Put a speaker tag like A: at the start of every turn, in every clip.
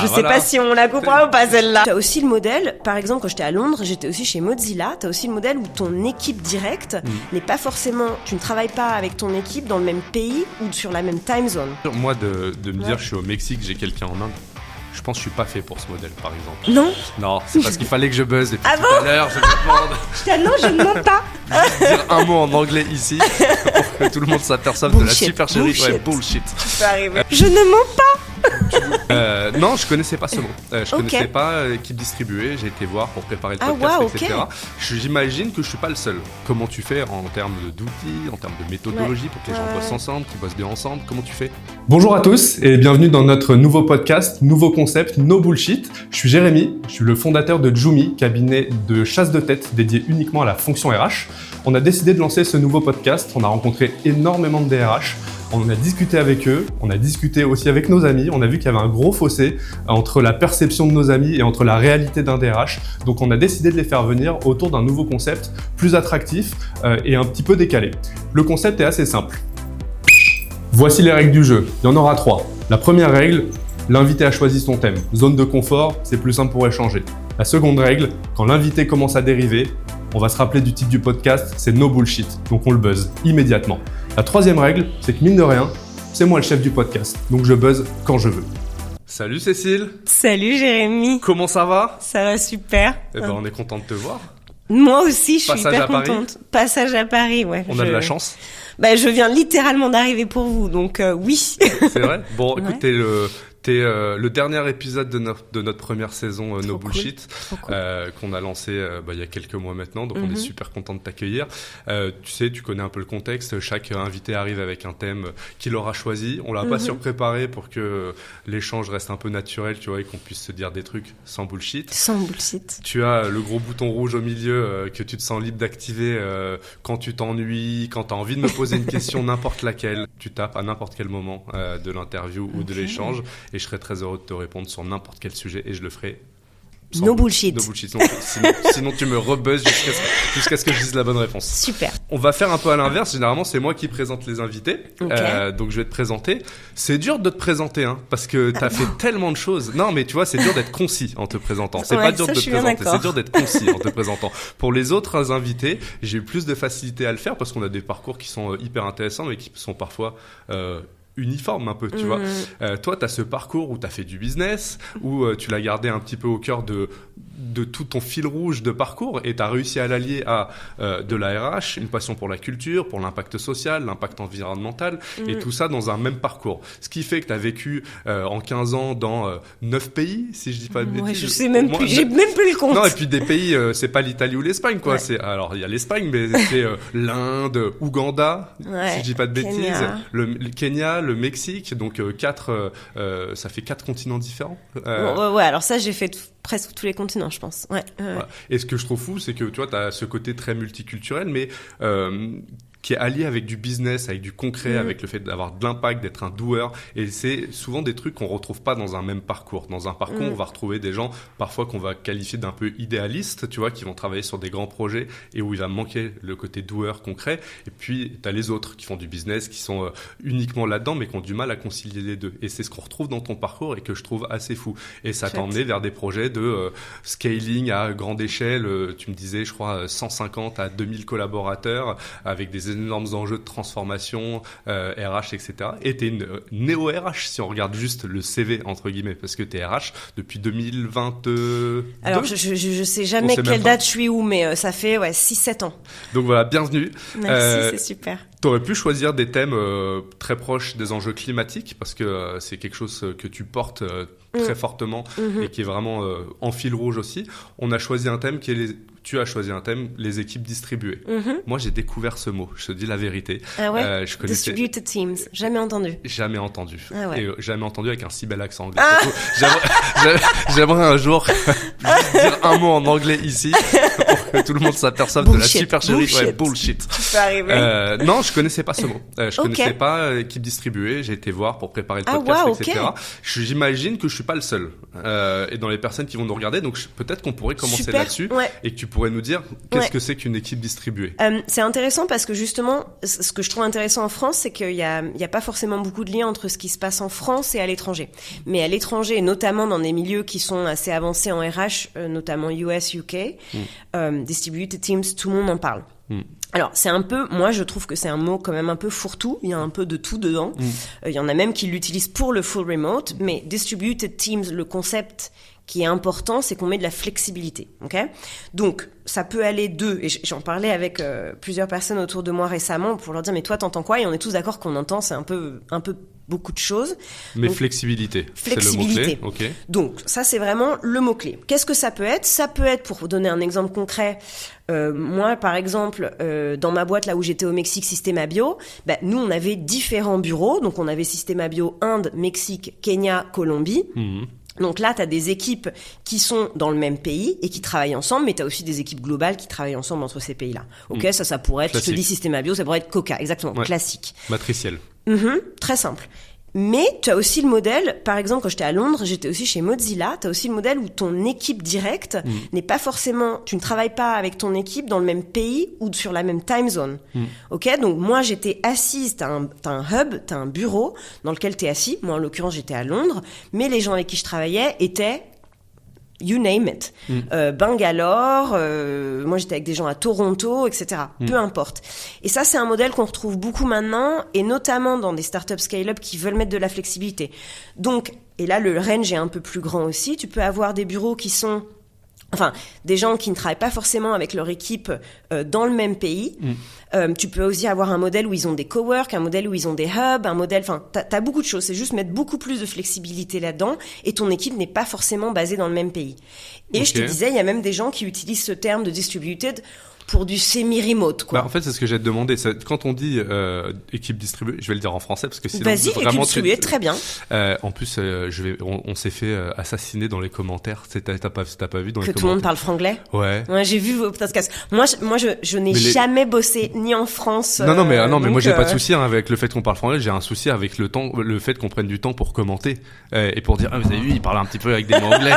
A: je sais pas si on la comprend ou pas celle-là. T'as aussi le modèle, par exemple quand j'étais à Londres, j'étais aussi chez Mozilla, t'as aussi le modèle où ton équipe directe n'est pas forcément, tu ne travailles pas avec ton équipe dans le même pays ou sur la même time zone.
B: Moi de me dire je suis au Mexique, j'ai quelqu'un en Inde, je pense que je suis pas fait pour ce modèle par exemple. Non, c'est parce qu'il fallait que je buzz et puis tout à l'heure je me demande.
A: Non, je ne mens pas.
B: Dire un mot en anglais ici pour que tout le monde s'aperçoive de la supercherie. Ouais, bullshit.
A: Ça peut arriver. Je ne mens pas.
B: Non, je connaissais pas ce mot. Je connaissais pas équipe distribuée. J'ai été voir pour préparer le podcast, etc. J'imagine que je suis pas le seul. Comment tu fais en termes d'outils, en termes de méthodologie pour que les gens bossent ensemble, qu'ils bossent bien ensemble? Comment tu fais? Bonjour à tous et bienvenue dans notre nouveau podcast, nouveau concept, No Bullshit. Je suis Jérémy, je suis le fondateur de Joumi, cabinet de chasse de tête dédié uniquement à la fonction RH. On a décidé de lancer ce nouveau podcast. On a rencontré énormément de DRH. On a discuté avec eux, on a discuté aussi avec nos amis, on a vu qu'il y avait un gros fossé entre la perception de nos amis et entre la réalité d'un DRH. Donc on a décidé de les faire venir autour d'un nouveau concept plus attractif et un petit peu décalé. Le concept est assez simple. Voici les règles du jeu, il y en aura 3. La première règle, l'invité a choisi son thème. Zone de confort, c'est plus simple pour échanger. La seconde règle, quand l'invité commence à dériver, on va se rappeler du titre du podcast, c'est No Bullshit, donc on le buzz immédiatement. La troisième règle, c'est que mine de rien, c'est moi le chef du podcast, donc je buzz quand je veux. Salut Cécile.
A: Salut Jérémy.
B: Comment ça va?
A: Ça va super.
B: Eh ben on est content de te voir.
A: Moi aussi, je suis
B: Passage
A: hyper
B: à Paris.
A: contente. Passage à Paris, ouais.
B: On a de la chance.
A: Je viens littéralement d'arriver pour vous, donc oui.
B: C'est vrai? Bon, écoute, t'es le dernier épisode de notre première saison No Bullshit qu'on a lancé il y a quelques mois maintenant, donc on est super content de t'accueillir. Tu sais, tu connais un peu le contexte, chaque invité arrive avec un thème qu'il aura choisi. On l'a pas surpréparé pour que l'échange reste un peu naturel, tu vois, et qu'on puisse se dire des trucs sans bullshit.
A: Sans bullshit.
B: Tu as le gros bouton rouge au milieu que tu te sens libre d'activer quand tu t'ennuies, quand tu as envie de me poser une question n'importe laquelle. Tu tapes à n'importe quel moment de l'interview ou de l'échange. Et je serais très heureux de te répondre sur n'importe quel sujet et je le ferai
A: No bullshit.
B: No bullshit. Sinon tu me rebuzzes jusqu'à ce que je dise la bonne réponse. Super. On va faire un peu à l'inverse. Généralement, c'est moi qui présente les invités. Donc je vais te présenter. C'est dur de te présenter, hein, parce que t'as fait tellement de choses. Non, mais tu vois, c'est dur d'être concis en te présentant. C'est pas dur de te présenter. C'est dur d'être concis en te présentant. Pour les autres invités, j'ai eu plus de facilité à le faire parce qu'on a des parcours qui sont hyper intéressants mais qui sont parfois uniforme un peu, tu vois. Toi, tu as ce parcours où tu as fait du business, où tu l'as gardé un petit peu au cœur de tout ton fil rouge de parcours et tu as réussi à l'allier à de la RH, une passion pour la culture, pour l'impact social, l'impact environnemental et tout ça dans un même parcours. Ce qui fait que tu as vécu en 15 ans dans 9 pays, si je dis pas de bêtises.
A: Ouais, je sais même plus, j'ai même plus le compte.
B: Non, et puis des pays, c'est pas l'Italie ou l'Espagne, quoi. Ouais. Alors, il y a l'Espagne, mais c'est l'Inde, Ouganda, si je dis pas de bêtises, le Kenya, le Mexique, donc ça fait 4 continents différents.
A: Alors ça, j'ai fait presque tous les continents, je pense.
B: Voilà. Et ce que je trouve fou, c'est que tu vois, t'as ce côté très multiculturel, mais qui est allié avec du business, avec du concret, avec le fait d'avoir de l'impact, d'être un doer. Et c'est souvent des trucs qu'on retrouve pas dans un même parcours. Dans un parcours, on va retrouver des gens, parfois qu'on va qualifier d'un peu idéalistes, tu vois, qui vont travailler sur des grands projets et où il va manquer le côté doer concret. Et puis, t'as les autres qui font du business, qui sont uniquement là-dedans, mais qui ont du mal à concilier les deux. Et c'est ce qu'on retrouve dans ton parcours et que je trouve assez fou. Et ça t'a emmené vers des projets de scaling à grande échelle. Tu me disais, je crois, 150 à 2000 collaborateurs avec des énormes enjeux de transformation, RH, etc. Et t'es une néo-RH si on regarde juste le CV, entre guillemets, parce que t'es RH depuis 2022.
A: Alors, je sais jamais quelle date je suis où, mais ça fait 6-7 ans.
B: Donc voilà, bienvenue.
A: Merci, c'est super.
B: T'aurais pu choisir des thèmes très proches des enjeux climatiques, parce que c'est quelque chose que tu portes très fortement et qui est vraiment en fil rouge aussi. On a choisi un thème tu as choisi un thème, les équipes distribuées. Moi, j'ai découvert ce mot, je te dis la vérité.
A: Ah ouais? Je connaissais... Distributed teams, jamais entendu.
B: Jamais entendu.
A: Ah ouais.
B: Et jamais entendu avec un si bel accent anglais. J'aimerais un jour dire un mot en anglais ici pour que tout le monde s'aperçoive de la supercherie. Bullshit.
A: Ça peut arriver.
B: Non, je connaissais pas ce mot. Je connaissais pas équipe distribuée. J'ai été voir pour préparer le podcast, etc. J'imagine que je suis pas le seul. Et dans les personnes qui vont nous regarder, donc peut-être qu'on pourrait commencer là-dessus et que tu pourrais nous dire qu'est-ce que c'est qu'une équipe distribuée?
A: C'est intéressant parce que justement, ce que je trouve intéressant en France, c'est qu'il y a pas forcément beaucoup de liens entre ce qui se passe en France et à l'étranger. Mais à l'étranger, et notamment dans des milieux qui sont assez avancés en RH, notamment US, UK, distributed teams, tout le monde en parle. Alors, c'est un peu, moi je trouve que c'est un mot quand même un peu fourre-tout, il y a un peu de tout dedans. Il y en a même qui l'utilisent pour le full remote, mais distributed teams, le concept qui est important, c'est qu'on met de la flexibilité, ok? Donc, ça peut aller et j'en parlais avec plusieurs personnes autour de moi récemment pour leur dire, mais toi t'entends quoi? Et on est tous d'accord qu'on entend, c'est un peu beaucoup de choses.
B: Mais donc,
A: flexibilité,
B: c'est le mot-clé. Okay.
A: Donc, ça c'est vraiment le mot-clé. Qu'est-ce que ça peut être? Ça peut être, pour vous donner un exemple concret, moi par exemple, dans ma boîte là où j'étais au Mexique, Systema Bio, nous on avait différents bureaux, donc on avait Systema Bio Inde, Mexique, Kenya, Colombie. Donc là, tu as des équipes qui sont dans le même pays et qui travaillent ensemble, mais tu as aussi des équipes globales qui travaillent ensemble entre ces pays-là. Ok, ça pourrait être, classique. Je te dis Systema Bio, ça pourrait être Coca, exactement, classique.
B: Matriciel.
A: Très simple. Mais tu as aussi le modèle, par exemple, quand j'étais à Londres, j'étais aussi chez Mozilla, tu as aussi le modèle où ton équipe directe n'est pas forcément, tu ne travailles pas avec ton équipe dans le même pays ou sur la même time zone. Ok, donc moi j'étais assise, t'as un hub, t'as un bureau dans lequel t'es assis, moi en l'occurrence j'étais à Londres, mais les gens avec qui je travaillais étaient you name it. Bangalore, moi j'étais avec des gens à Toronto, etc. Peu importe. Et ça, c'est un modèle qu'on retrouve beaucoup maintenant, et notamment dans des startups scale-up qui veulent mettre de la flexibilité. Donc, et là, le range est un peu plus grand aussi. Tu peux avoir des bureaux qui sont... Enfin, des gens qui ne travaillent pas forcément avec leur équipe dans le même pays. Tu peux aussi avoir un modèle où ils ont des cowork, un modèle où ils ont des hubs, un modèle... Enfin, t'as beaucoup de choses. C'est juste mettre beaucoup plus de flexibilité là-dedans et ton équipe n'est pas forcément basée dans le même pays. Et je te disais, il y a même des gens qui utilisent ce terme de distributed pour du semi-remote, quoi.
B: En fait, c'est ce que j'ai te demandé. Quand on dit équipe distribuée, je vais le dire en français parce que sinon...
A: Vas-y,
B: vraiment,
A: équipe distribuée, très bien.
B: En plus, on s'est fait assassiner dans les commentaires. T'as pas vu dans les commentaires?
A: Que tout le monde parle franglais?
B: Ouais.
A: Ouais, j'ai vu vos podcasts. Moi, je n'ai jamais bossé ni en France.
B: Non, mais moi, j'ai pas de souci avec le fait qu'on parle franglais. J'ai un souci avec le fait qu'on prenne du temps pour commenter et pour dire, vous avez vu, il parle un petit peu avec des mots anglais.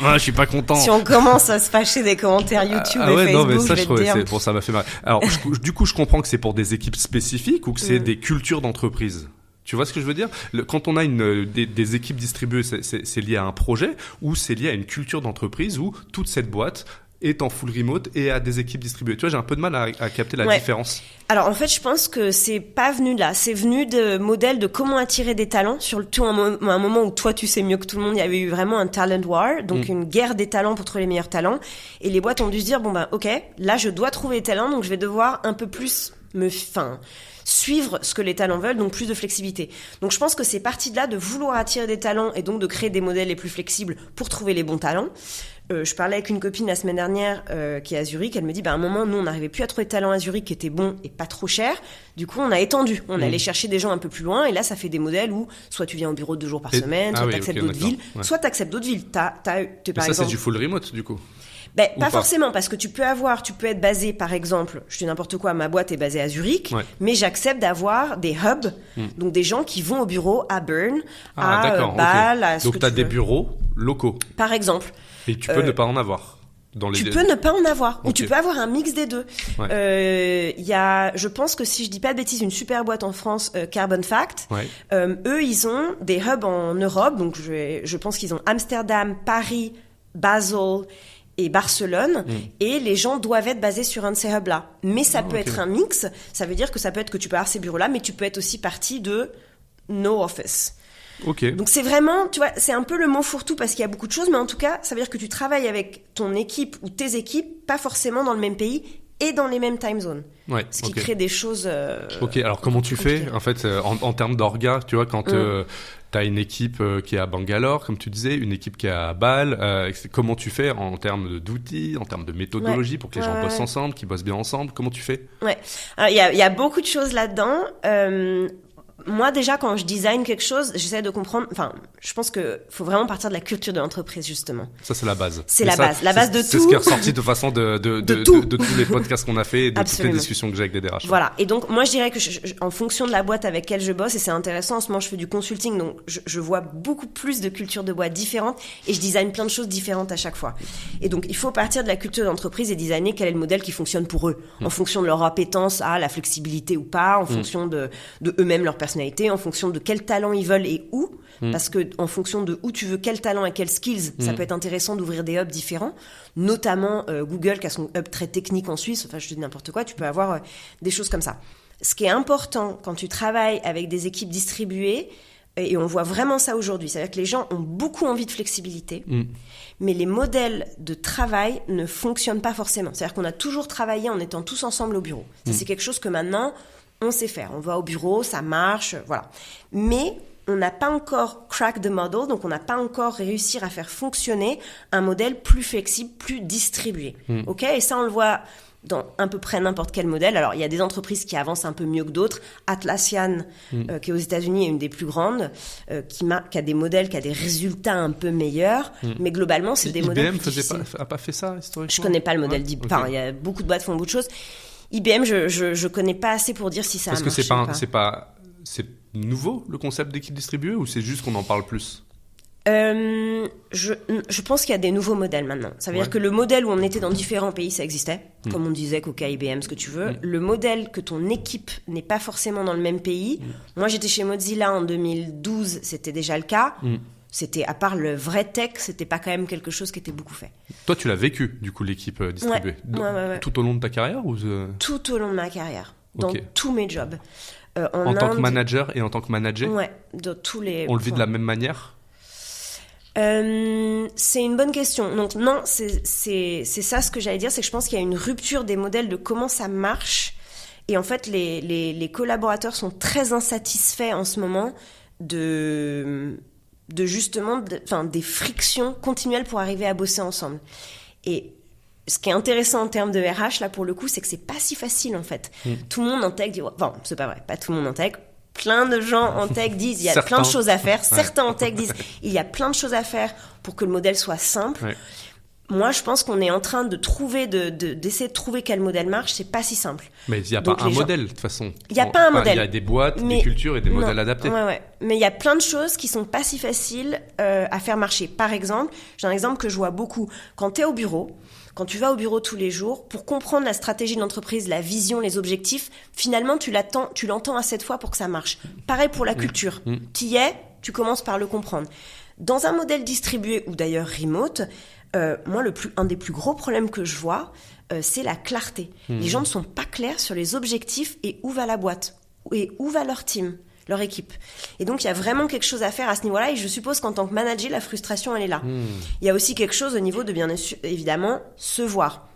B: Moi, je suis pas content.
A: Si on commence à se fâcher des commentaires YouTube et Facebook,
B: non, mais ça,
A: je vais te dire.
B: Bon, ça m'a fait mal. Alors, du coup, je comprends que c'est pour des équipes spécifiques ou que c'est des cultures d'entreprise. Tu vois ce que je veux dire? Quand on a des équipes distribuées, c'est lié à un projet ou c'est lié à une culture d'entreprise où toute cette boîte est en full remote et a des équipes distribuées. Tu vois, j'ai un peu de mal à capter la différence.
A: Alors en fait, je pense que c'est pas venu de là. C'est venu de modèles de comment attirer des talents. Surtout à un moment où toi, tu sais mieux que tout le monde, il y avait eu vraiment un talent war, donc une guerre des talents pour trouver les meilleurs talents. Et les boîtes ont dû se dire, ok, là je dois trouver des talents, donc je vais devoir un peu plus suivre ce que les talents veulent, donc plus de flexibilité. Donc je pense que c'est parti de là, de vouloir attirer des talents et donc de créer des modèles les plus flexibles pour trouver les bons talents. Je parlais avec une copine la semaine dernière qui est à Zurich, elle me dit à un moment, nous on n'arrivait plus à trouver de talents à Zurich qui étaient bons et pas trop chers, du coup on a étendu, on allait chercher des gens un peu plus loin et là ça fait des modèles où soit tu viens au bureau 2 jours par semaine, soit t'acceptes d'autres villes, soit t'acceptes d'autres villes.
B: Par exemple, c'est du full remote du coup?
A: Pas forcément, parce que tu peux être basé, par exemple, je dis n'importe quoi, ma boîte est basée à Zurich, mais j'accepte d'avoir des hubs, donc des gens qui vont au bureau à Bern, à Bâle, à ce que tu veux.
B: Donc tu as des bureaux locaux.
A: Par exemple.
B: Et tu peux ne pas en avoir.
A: Tu peux ne pas en avoir, ou tu peux avoir un mix des deux. Y a, je pense que si je dis pas de bêtises, une super boîte en France, Carbon Fact, eux ils ont des hubs en Europe, donc je pense qu'ils ont Amsterdam, Paris, Basel et Barcelone, et les gens doivent être basés sur un de ces hubs-là. Mais ça peut être un mix, ça veut dire que ça peut être que tu peux avoir ces bureaux-là, mais tu peux être aussi partie de no office. Donc c'est vraiment, tu vois, c'est un peu le mot fourre-tout parce qu'il y a beaucoup de choses, mais en tout cas, ça veut dire que tu travailles avec ton équipe ou tes équipes, pas forcément dans le même pays et dans les mêmes time zones. Ce qui crée des choses...
B: alors comment tu fais, en fait, en termes d'orga, tu vois, quand t'as une équipe qui est à Bangalore, comme tu disais, une équipe qui est à Bâle, comment tu fais en termes d'outils, en termes de méthodologie pour que les gens bossent ensemble, qu'ils bossent bien ensemble, comment tu fais?
A: Il y a beaucoup de choses là-dedans. moi déjà quand je design quelque chose, j'essaie de comprendre. Enfin, je pense que faut vraiment partir de la culture de l'entreprise justement.
B: Ça c'est la base.
A: C'est la base de tout.
B: C'est ce qui est ressorti de façon de tous les podcasts qu'on a fait, et de toutes les discussions que j'ai avec des DRH.
A: Voilà. Et donc moi je dirais que en fonction de la boîte avec laquelle je bosse, et c'est intéressant, en ce moment je fais du consulting, donc je vois beaucoup plus de cultures de boîte différentes et je design plein de choses différentes à chaque fois. Et donc il faut partir de la culture d'entreprise et designer quel est le modèle qui fonctionne pour eux, en fonction de leur appétence à la flexibilité ou pas, en fonction de eux-mêmes, leur personnalité, en fonction de quel talent ils veulent et où. Parce que en fonction de où tu veux quel talent et quels skills, ça peut être intéressant d'ouvrir des hubs différents. Notamment Google qui a son hub très technique en Suisse. Enfin, je te dis n'importe quoi, tu peux avoir des choses comme ça. Ce qui est important quand tu travailles avec des équipes distribuées, et on voit vraiment ça aujourd'hui, c'est-à-dire que les gens ont beaucoup envie de flexibilité, mais les modèles de travail ne fonctionnent pas forcément. C'est-à-dire qu'on a toujours travaillé en étant tous ensemble au bureau. Ça, c'est quelque chose que maintenant, on sait faire. On va au bureau, ça marche, voilà. Mais on n'a pas encore crack the model, donc on n'a pas encore réussi à faire fonctionner un modèle plus flexible, plus distribué. Ok ? Et ça, on le voit dans à peu près n'importe quel modèle. Alors, il y a des entreprises qui avancent un peu mieux que d'autres. Atlassian, qui est aux États-Unis, est une des plus grandes, qui a des modèles, qui a des résultats un peu meilleurs. Mais globalement, c'est des modèles
B: IBM n'a pas fait ça historiquement.
A: Je connais pas le modèle d'IBM. Enfin, il y a beaucoup de boîtes qui font beaucoup de choses. IBM, je connais pas assez pour dire si ça a marché.
B: Parce que c'est nouveau le concept d'équipe distribuée, ou c'est juste qu'on en parle plus?
A: Je pense qu'il y a des nouveaux modèles maintenant. Ça veut dire que le modèle où on était dans différents pays, ça existait. Comme on disait, Coca, IBM, ce que tu veux. Le modèle que ton équipe n'est pas forcément dans le même pays. Moi, j'étais chez Mozilla en 2012, c'était déjà le cas. C'était, à part le vrai tech, c'était pas quand même quelque chose qui était beaucoup fait.
B: Toi, tu l'as vécu, du coup, l'équipe distribuée.
A: Ouais.
B: Tout au long de ta carrière ou
A: Tout au long de ma carrière. Dans tous mes jobs.
B: En tant que manager et en tant que manager?
A: Ouais, dans tous les
B: On le vit de la même manière?
A: C'est une bonne question. Donc non, c'est ça ce que j'allais dire, c'est que je pense qu'il y a une rupture des modèles de comment ça marche. Et en fait, les collaborateurs sont très insatisfaits en ce moment de justement, des frictions continuelles pour arriver à bosser ensemble. Et ce qui est intéressant en termes de RH, là, pour le coup, c'est que c'est pas si facile, en fait. Tout le monde en tech dit... Enfin, c'est pas vrai, pas tout le monde en tech. Plein de gens en tech disent il y a plein de choses à faire. Certains en tech disent il y a plein de choses à faire pour que le modèle soit simple. Ouais. Moi, je pense qu'on est en train de trouver, d'essayer de trouver quel modèle marche. C'est pas si simple.
B: Mais il n'y a pas un modèle, de toute façon.
A: Il n'y a pas un modèle.
B: Il y a des boîtes, des cultures et des modèles adaptés.
A: Ouais. Mais il y a plein de choses qui sont pas si faciles à faire marcher. Par exemple, j'ai un exemple que je vois beaucoup. Quand tu es au bureau, quand tu vas au bureau tous les jours, pour comprendre la stratégie de l'entreprise, la vision, les objectifs, finalement, tu l'entends assez de fois pour que ça marche. Pareil pour la culture. Tu y es, tu commences par le comprendre. Dans un modèle distribué ou d'ailleurs remote, moi, un des plus gros problèmes que je vois, c'est la clarté. Les gens ne sont pas clairs sur les objectifs et où va la boîte et où va leur team, leur équipe. Et donc, il y a vraiment quelque chose à faire à ce niveau-là. Et je suppose qu'en tant que manager, la frustration, elle est là. Il y a aussi quelque chose au niveau de, bien évidemment, se voir.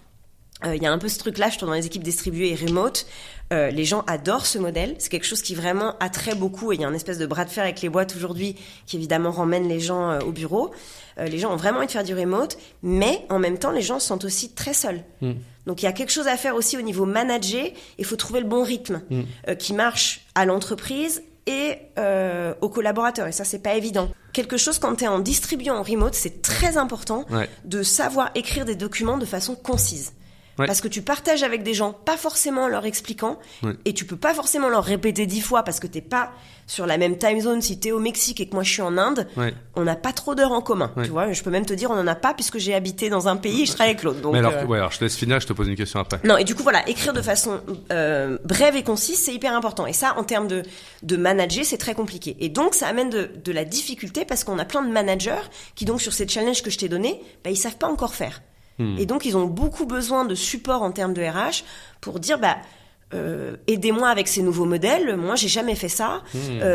A: Il y a un peu ce truc-là, je trouve, dans les équipes distribuées et remote. Les gens adorent ce modèle. C'est quelque chose qui vraiment attrait beaucoup. Et il y a un espèce de bras de fer avec les boîtes aujourd'hui qui, évidemment, ramène les gens au bureau. Les gens ont vraiment envie de faire du remote. Mais, en même temps, les gens se sentent aussi très seuls. Donc, il y a quelque chose à faire aussi au niveau manager. Il faut trouver le bon rythme qui marche à l'entreprise et aux collaborateurs. Et ça, c'est pas évident. Quelque chose, quand tu es en distribuant en remote, c'est très important de savoir écrire des documents de façon concise. Parce que tu partages avec des gens, pas forcément en leur expliquant, et tu peux pas forcément leur répéter 10 fois parce que t'es pas sur la même time zone. Si t'es au Mexique et que moi je suis en Inde, on n'a pas trop d'heures en commun. Tu vois, je peux même te dire on en a pas puisque j'ai habité dans un pays et je travaille avec l'autre. Donc,
B: mais alors je te laisse finir, je te pose une question après.
A: Non, et du coup voilà, écrire de façon brève et concise, c'est hyper important. Et ça, en termes de manager, c'est très compliqué. Et donc ça amène de la difficulté parce qu'on a plein de managers qui donc sur ces challenges que je t'ai donnés, ils savent pas encore faire. Et donc, ils ont beaucoup besoin de support en termes de RH pour dire, aidez-moi avec ces nouveaux modèles. Moi, j'ai jamais fait ça.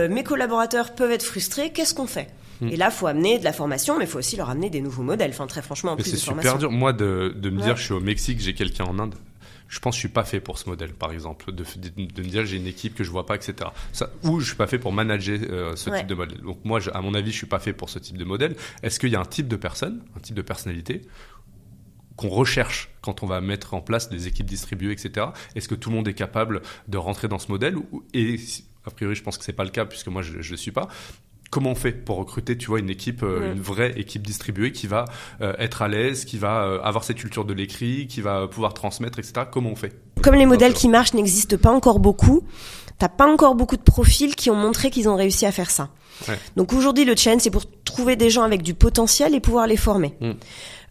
A: Mes collaborateurs peuvent être frustrés. Qu'est-ce qu'on fait? Et là, il faut amener de la formation, mais il faut aussi leur amener des nouveaux modèles. Enfin, très franchement, en plus de formation.
B: C'est super dur. Moi, de me dire, je suis au Mexique, j'ai quelqu'un en Inde. Je pense que je suis pas fait pour ce modèle, par exemple, de me dire j'ai une équipe que je vois pas, etc. Ou je suis pas fait pour manager ce type de modèle. Donc moi, à mon avis, je suis pas fait pour ce type de modèle. Est-ce qu'il y a un type de personne, un type de personnalité qu'on recherche quand on va mettre en place des équipes distribuées, etc. Est-ce que tout le monde est capable de rentrer dans ce modèle? Et a priori, je pense que c'est pas le cas puisque moi, je le suis pas. Comment on fait pour recruter, tu vois, une équipe, une vraie équipe distribuée qui va être à l'aise, qui va avoir cette culture de l'écrit, qui va pouvoir transmettre, etc. Comment on fait?
A: Comme les modèles qui marchent n'existent pas encore beaucoup, t'as pas encore beaucoup de profils qui ont montré qu'ils ont réussi à faire ça. Ouais. Donc aujourd'hui, le challenge, c'est pour trouver des gens avec du potentiel et pouvoir les former.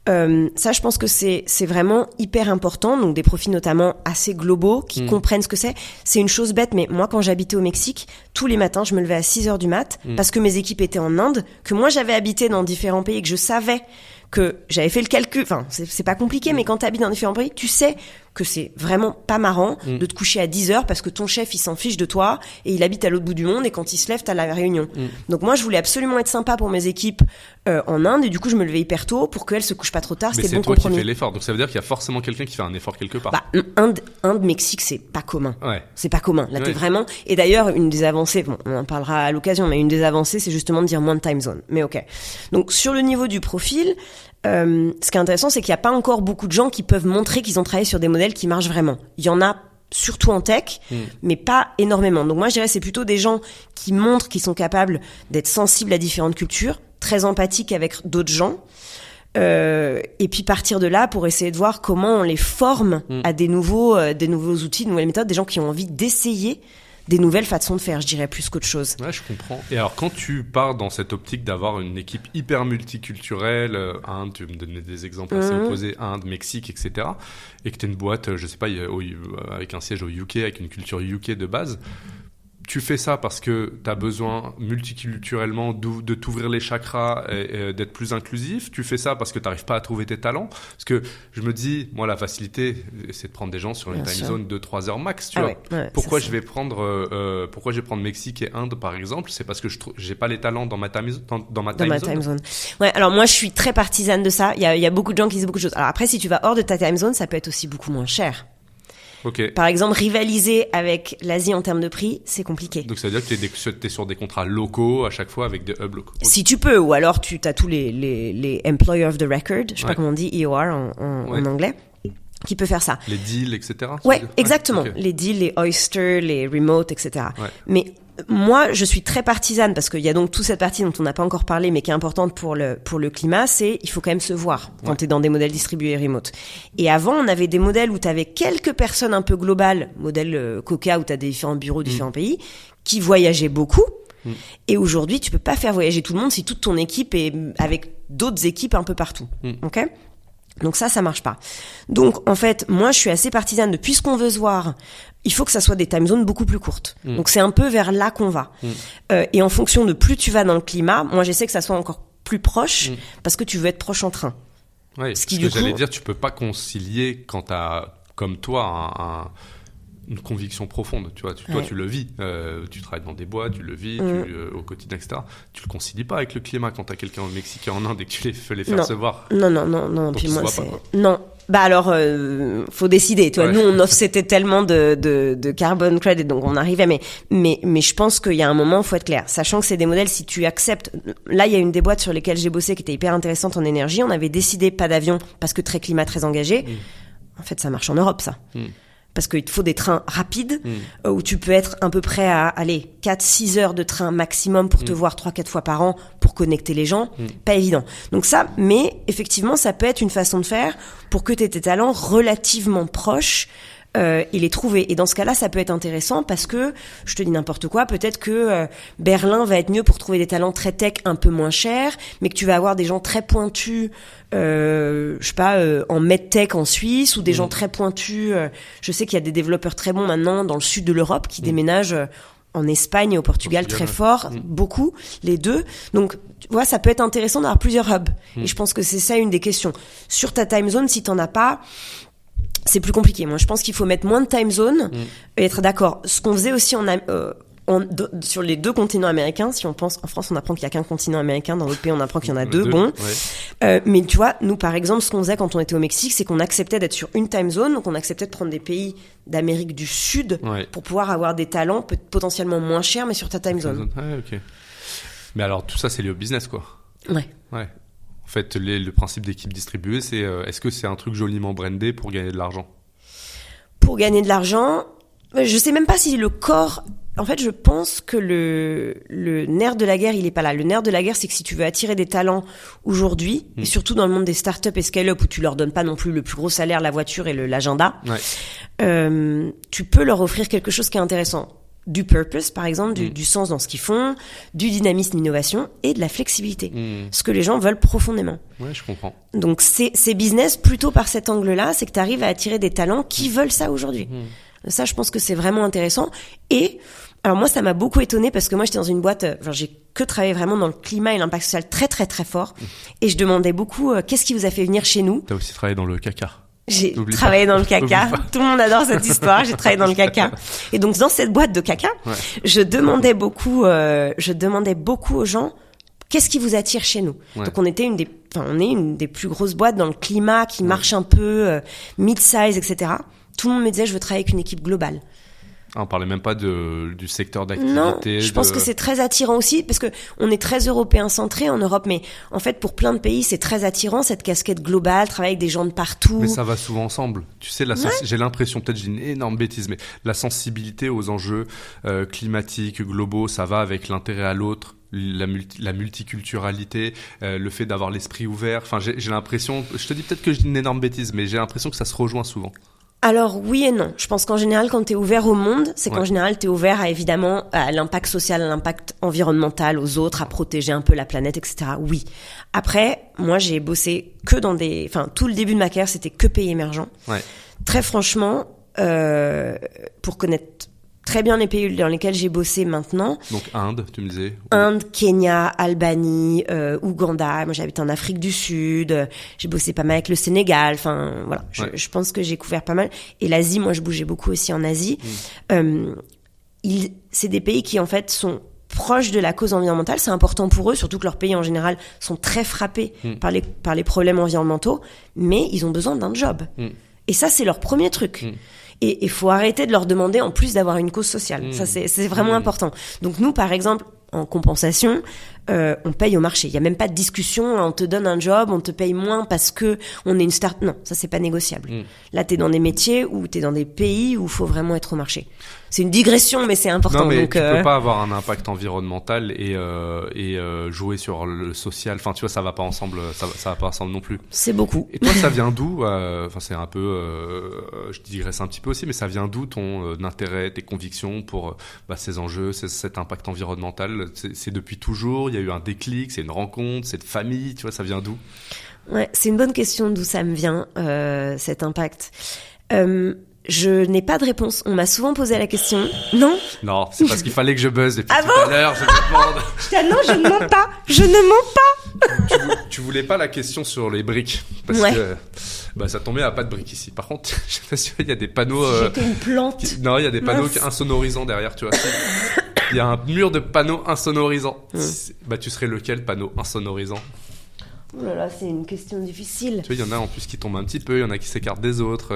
A: Ça, je pense que c'est vraiment hyper important. Donc des profils notamment assez globaux qui comprennent ce que c'est. C'est une chose bête, mais moi, quand j'habitais au Mexique, tous les matins, je me levais à 6h du mat parce que mes équipes étaient en Inde, que moi, j'avais habité dans différents pays et que je savais que j'avais fait le calcul. Enfin, c'est pas compliqué, mais quand t'habites dans différents pays, tu sais que c'est vraiment pas marrant de te coucher à 10h parce que ton chef, il s'en fiche de toi et il habite à l'autre bout du monde et quand il se lève, t'as la réunion. Donc moi, je voulais absolument être sympa pour mes équipes en Inde et du coup, je me levais hyper tôt pour qu'elles se couchent pas trop tard.
B: Mais
A: c'était
B: c'est
A: bon
B: toi
A: compromis.
B: qui fais l'effort. Donc ça veut dire qu'il y a forcément quelqu'un qui fait un effort quelque part.
A: Inde, Mexique, c'est pas commun.
B: Ouais.
A: C'est pas commun. Là, t'es vraiment... Et d'ailleurs, une des avancées, bon, on en parlera à l'occasion, mais une des avancées, c'est justement de dire moins de time zone. Mais ok. Donc sur le niveau du profil, ce qui est intéressant, c'est qu'il n'y a pas encore beaucoup de gens qui peuvent montrer qu'ils ont travaillé sur des modèles qui marchent vraiment. Il y en a surtout en tech, mais pas énormément. Donc moi, je dirais c'est plutôt des gens qui montrent qu'ils sont capables d'être sensibles à différentes cultures, très empathiques avec d'autres gens, et puis partir de là pour essayer de voir comment on les forme à des nouveaux outils, de nouvelles méthodes, des gens qui ont envie d'essayer des nouvelles façons de faire, je dirais, plus qu'autre chose.
B: Ouais, je comprends. Et alors, quand tu pars dans cette optique d'avoir une équipe hyper multiculturelle, Inde, tu veux me donner des exemples assez opposés, Inde, Mexique, etc., et que tu es une boîte, je sais pas, avec un siège au UK, avec une culture UK de base, tu fais ça parce que tu as besoin multiculturellement de t'ouvrir les chakras et d'être plus inclusif. Tu fais ça parce que tu n'arrives pas à trouver tes talents. Parce que je me dis, moi, la facilité, c'est de prendre des gens sur une time zone de 3 heures max. Tu vois. Ouais, pourquoi je vais prendre Mexique et Inde, par exemple? C'est parce que j'ai pas les talents dans ma time zone.
A: Ouais, alors moi, je suis très partisane de ça. Il y a beaucoup de gens qui disent beaucoup de choses. Alors après, si tu vas hors de ta time zone, ça peut être aussi beaucoup moins cher.
B: Okay.
A: Par exemple, rivaliser avec l'Asie en termes de prix, c'est compliqué.
B: Donc ça veut dire que t'es sur des contrats locaux à chaque fois avec des hubs locaux.
A: Si tu peux, ou alors tu as tous les employer of the record, je sais pas comment on dit, EOR en anglais, qui peut faire ça.
B: Les deals, etc.
A: Ouais, exactement. Okay. Les deals, les Oyster, les remote, etc. Ouais. Mais moi, je suis très partisane parce qu'il y a donc toute cette partie dont on n'a pas encore parlé, mais qui est importante pour le climat, c'est il faut quand même se voir quand t'es dans des modèles distribués remote. Et avant, on avait des modèles où t'avais quelques personnes un peu globales, modèle Coca où t'as des différents bureaux, différents pays, qui voyageaient beaucoup. Et aujourd'hui, tu peux pas faire voyager tout le monde si toute ton équipe est avec d'autres équipes un peu partout. Ok ? Donc ça marche pas. Donc en fait, moi je suis assez partisane de puisqu'on veut se voir, il faut que ça soit des time zones beaucoup plus courtes. Donc c'est un peu vers là qu'on va. Et en fonction de plus tu vas dans le climat, moi j'essaie que ça soit encore plus proche parce que tu veux être proche en train.
B: Oui, ce que j'allais dire, tu peux pas concilier quand t'as comme toi une conviction profonde, tu vois. Toi, tu le vis. Tu travailles dans des boîtes, tu le vis au quotidien, etc. Tu le concilies pas avec le climat quand t'as quelqu'un au Mexique et en Inde et que tu les fais se voir.
A: Non.
B: Donc
A: puis moi,
B: c'est... Pas,
A: non. Bah alors, faut décider. Tu vois, nous, on offsetait tellement de carbon credit, donc on arrivait. Mais je pense qu'il y a un moment, faut être clair. Sachant que c'est des modèles, si tu acceptes. Là, il y a une des boîtes sur lesquelles j'ai bossé qui était hyper intéressante en énergie. On avait décidé pas d'avion parce que très climat, très engagé. En fait, ça marche en Europe, ça. Parce qu'il te faut des trains rapides où tu peux être à peu près à 4-6 heures de train maximum pour te voir 3-4 fois par an pour connecter les gens. Pas évident. Donc ça, mais effectivement, ça peut être une façon de faire pour que tu aies tes talents relativement proches et les trouver. Et dans ce cas-là, ça peut être intéressant parce que, je te dis n'importe quoi, peut-être que Berlin va être mieux pour trouver des talents très tech un peu moins chers, mais que tu vas avoir des gens très pointus, je sais pas, en medtech en Suisse, ou des gens très pointus. Je sais qu'il y a des développeurs très bons maintenant dans le sud de l'Europe qui déménagent en Espagne et au Portugal très fort, beaucoup, les deux. Donc, tu vois, ça peut être intéressant d'avoir plusieurs hubs. Et je pense que c'est ça une des questions. Sur ta time zone, si t'en as pas, c'est plus compliqué. Moi, je pense qu'il faut mettre moins de time zone et être d'accord. Ce qu'on faisait aussi sur les deux continents américains, si on pense, en France, on apprend qu'il y a qu'un continent américain, dans d'autres pays, on apprend qu'il y en a deux. Bon. Ouais. Mais tu vois, nous, par exemple, ce qu'on faisait quand on était au Mexique, c'est qu'on acceptait d'être sur une time zone, donc on acceptait de prendre des pays d'Amérique du Sud pour pouvoir avoir des talents potentiellement moins chers, mais sur ta time zone.
B: Ouais, ok. Mais alors, tout ça, c'est lié au business, quoi.
A: Ouais.
B: En fait, le principe d'équipe distribuée, c'est est-ce que c'est un truc joliment brandé pour gagner de l'argent ?
A: Pour gagner de l'argent, je sais même pas si le corps En fait, je pense que le nerf de la guerre, il est pas là. Le nerf de la guerre, c'est que si tu veux attirer des talents aujourd'hui, et surtout dans le monde des startups et scale-up où tu leur donnes pas non plus le plus gros salaire, la voiture et l'agenda, tu peux leur offrir quelque chose qui est intéressant. Du purpose, par exemple, du sens dans ce qu'ils font, du dynamisme, innovation et de la flexibilité. Ce que les gens veulent profondément.
B: Ouais, je comprends.
A: Donc, c'est business plutôt par cet angle-là, c'est que tu arrives à attirer des talents qui veulent ça aujourd'hui. Ça, je pense que c'est vraiment intéressant. Et alors moi, ça m'a beaucoup étonnée parce que moi, j'étais dans une boîte, j'ai que travaillé vraiment dans le climat et l'impact social très, très, très fort. Et je demandais beaucoup, qu'est-ce qui vous a fait venir chez nous ?
B: T'as aussi travaillé dans le caca.
A: J'ai travaillé dans le caca. Tout le monde adore cette histoire. J'ai travaillé dans le caca. Et donc, dans cette boîte de caca, je demandais beaucoup aux gens, qu'est-ce qui vous attire chez nous ? Donc, on est une des plus grosses boîtes dans le climat qui marche un peu, mid-size, etc. Tout le monde me disait, je veux travailler avec une équipe globale.
B: Ah, on parlait même pas du secteur d'activité.
A: Non, je pense que c'est très attirant aussi parce que on est très européen centré en Europe, mais en fait pour plein de pays c'est très attirant cette casquette globale, travailler avec des gens de partout.
B: Mais ça va souvent ensemble. Tu sais, j'ai l'impression, peut-être j'ai une énorme bêtise, mais la sensibilité aux enjeux climatiques, globaux, ça va avec l'intérêt à l'autre. La multiculturalité, le fait d'avoir l'esprit ouvert. Enfin, j'ai l'impression, je te dis peut-être que je dis une énorme bêtise, mais j'ai l'impression que ça se rejoint souvent.
A: Alors oui et non. Je pense qu'en général, quand t'es ouvert au monde, c'est qu'en général t'es ouvert à évidemment à l'impact social, à l'impact environnemental, aux autres, à protéger un peu la planète, etc. Oui. Après, moi j'ai bossé que tout le début de ma carrière, c'était que pays émergents. Ouais. Très franchement, pour connaître très bien les pays dans lesquels j'ai bossé maintenant.
B: Donc Inde, tu me disais.
A: Inde, Kenya, Albanie, Ouganda. Moi, j'habite en Afrique du Sud. J'ai bossé pas mal avec le Sénégal. Enfin, voilà. Je pense que j'ai couvert pas mal. Et l'Asie, moi, je bougeais beaucoup aussi en Asie. C'est des pays qui, en fait, sont proches de la cause environnementale. C'est important pour eux, surtout que leurs pays, en général, sont très frappés par les problèmes environnementaux. Mais ils ont besoin d'un job. Et ça, c'est leur premier truc. Et il faut arrêter de leur demander en plus d'avoir une cause sociale. Ça, c'est vraiment important. Donc nous, par exemple, en compensation, on paye au marché. Il y a même pas de discussion. On te donne un job, on te paye moins parce que on est une start. Non, ça c'est pas négociable. Là, t'es dans des métiers ou t'es dans des pays où il faut vraiment être au marché. C'est une digression, mais c'est important.
B: Non, mais
A: donc,
B: tu peux pas avoir un impact environnemental et jouer sur le social. Enfin, tu vois, ça va pas ensemble. Ça va pas ensemble non plus.
A: C'est beaucoup.
B: Et toi, ça vient d'où ? Enfin, c'est un peu. Je digresse un petit peu aussi, mais ça vient d'où ton intérêt, tes convictions pour ces enjeux, cet impact environnemental ? C'est depuis toujours. Il y a eu un déclic. C'est une rencontre. C'est de famille. Tu vois, ça vient d'où ?
A: Ouais, c'est une bonne question d'où ça me vient cet impact. Je n'ai pas de réponse. On m'a souvent posé la question. Non ?
B: Non, c'est parce qu'il fallait que je buzz depuis tout à l'heure. Je me demande.
A: Non, je ne mens pas. Je ne mens
B: pas. Tu voulais pas la question sur les briques parce que ça tombait à pas de briques ici. Par contre, je sais pas si il y a des panneaux.
A: J'étais une plante.
B: Non, il y a des panneaux insonorisants derrière. Tu vois. Il y a un mur de panneaux insonorisants. Tu serais lequel panneau insonorisant ?
A: Oh là là, c'est une question difficile.
B: Tu vois, il y en a en plus qui tombent un petit peu, il y en a qui s'écartent des autres.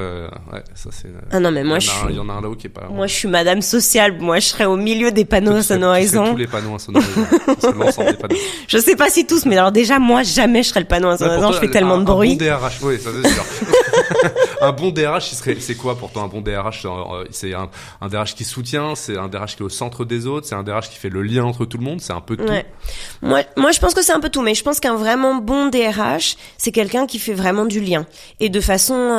B: Ça c'est.
A: Ah non, mais moi
B: il y en a un là-haut qui est pas.
A: Moi, je suis Madame Sociale. Moi, je serais au milieu des panneaux insonorisants.
B: Tous les panneaux insonorisants. C'est l'ensemble des panneaux.
A: Je sais pas si tous, mais alors déjà, moi, jamais je serais le panneau insonorisant. Je fais tellement de bruit.
B: Un bon DRH, oui, ça c'est sûr. Un bon DRH, c'est quoi pour toi un bon DRH ? C'est un DRH qui soutient, c'est un DRH qui est au centre des autres, c'est un DRH qui fait le lien entre tout le monde, c'est un peu tout.
A: Ouais. Moi, je pense que c'est un peu tout, mais je pense qu'un vraiment bon DRH, c'est quelqu'un qui fait vraiment du lien et de façon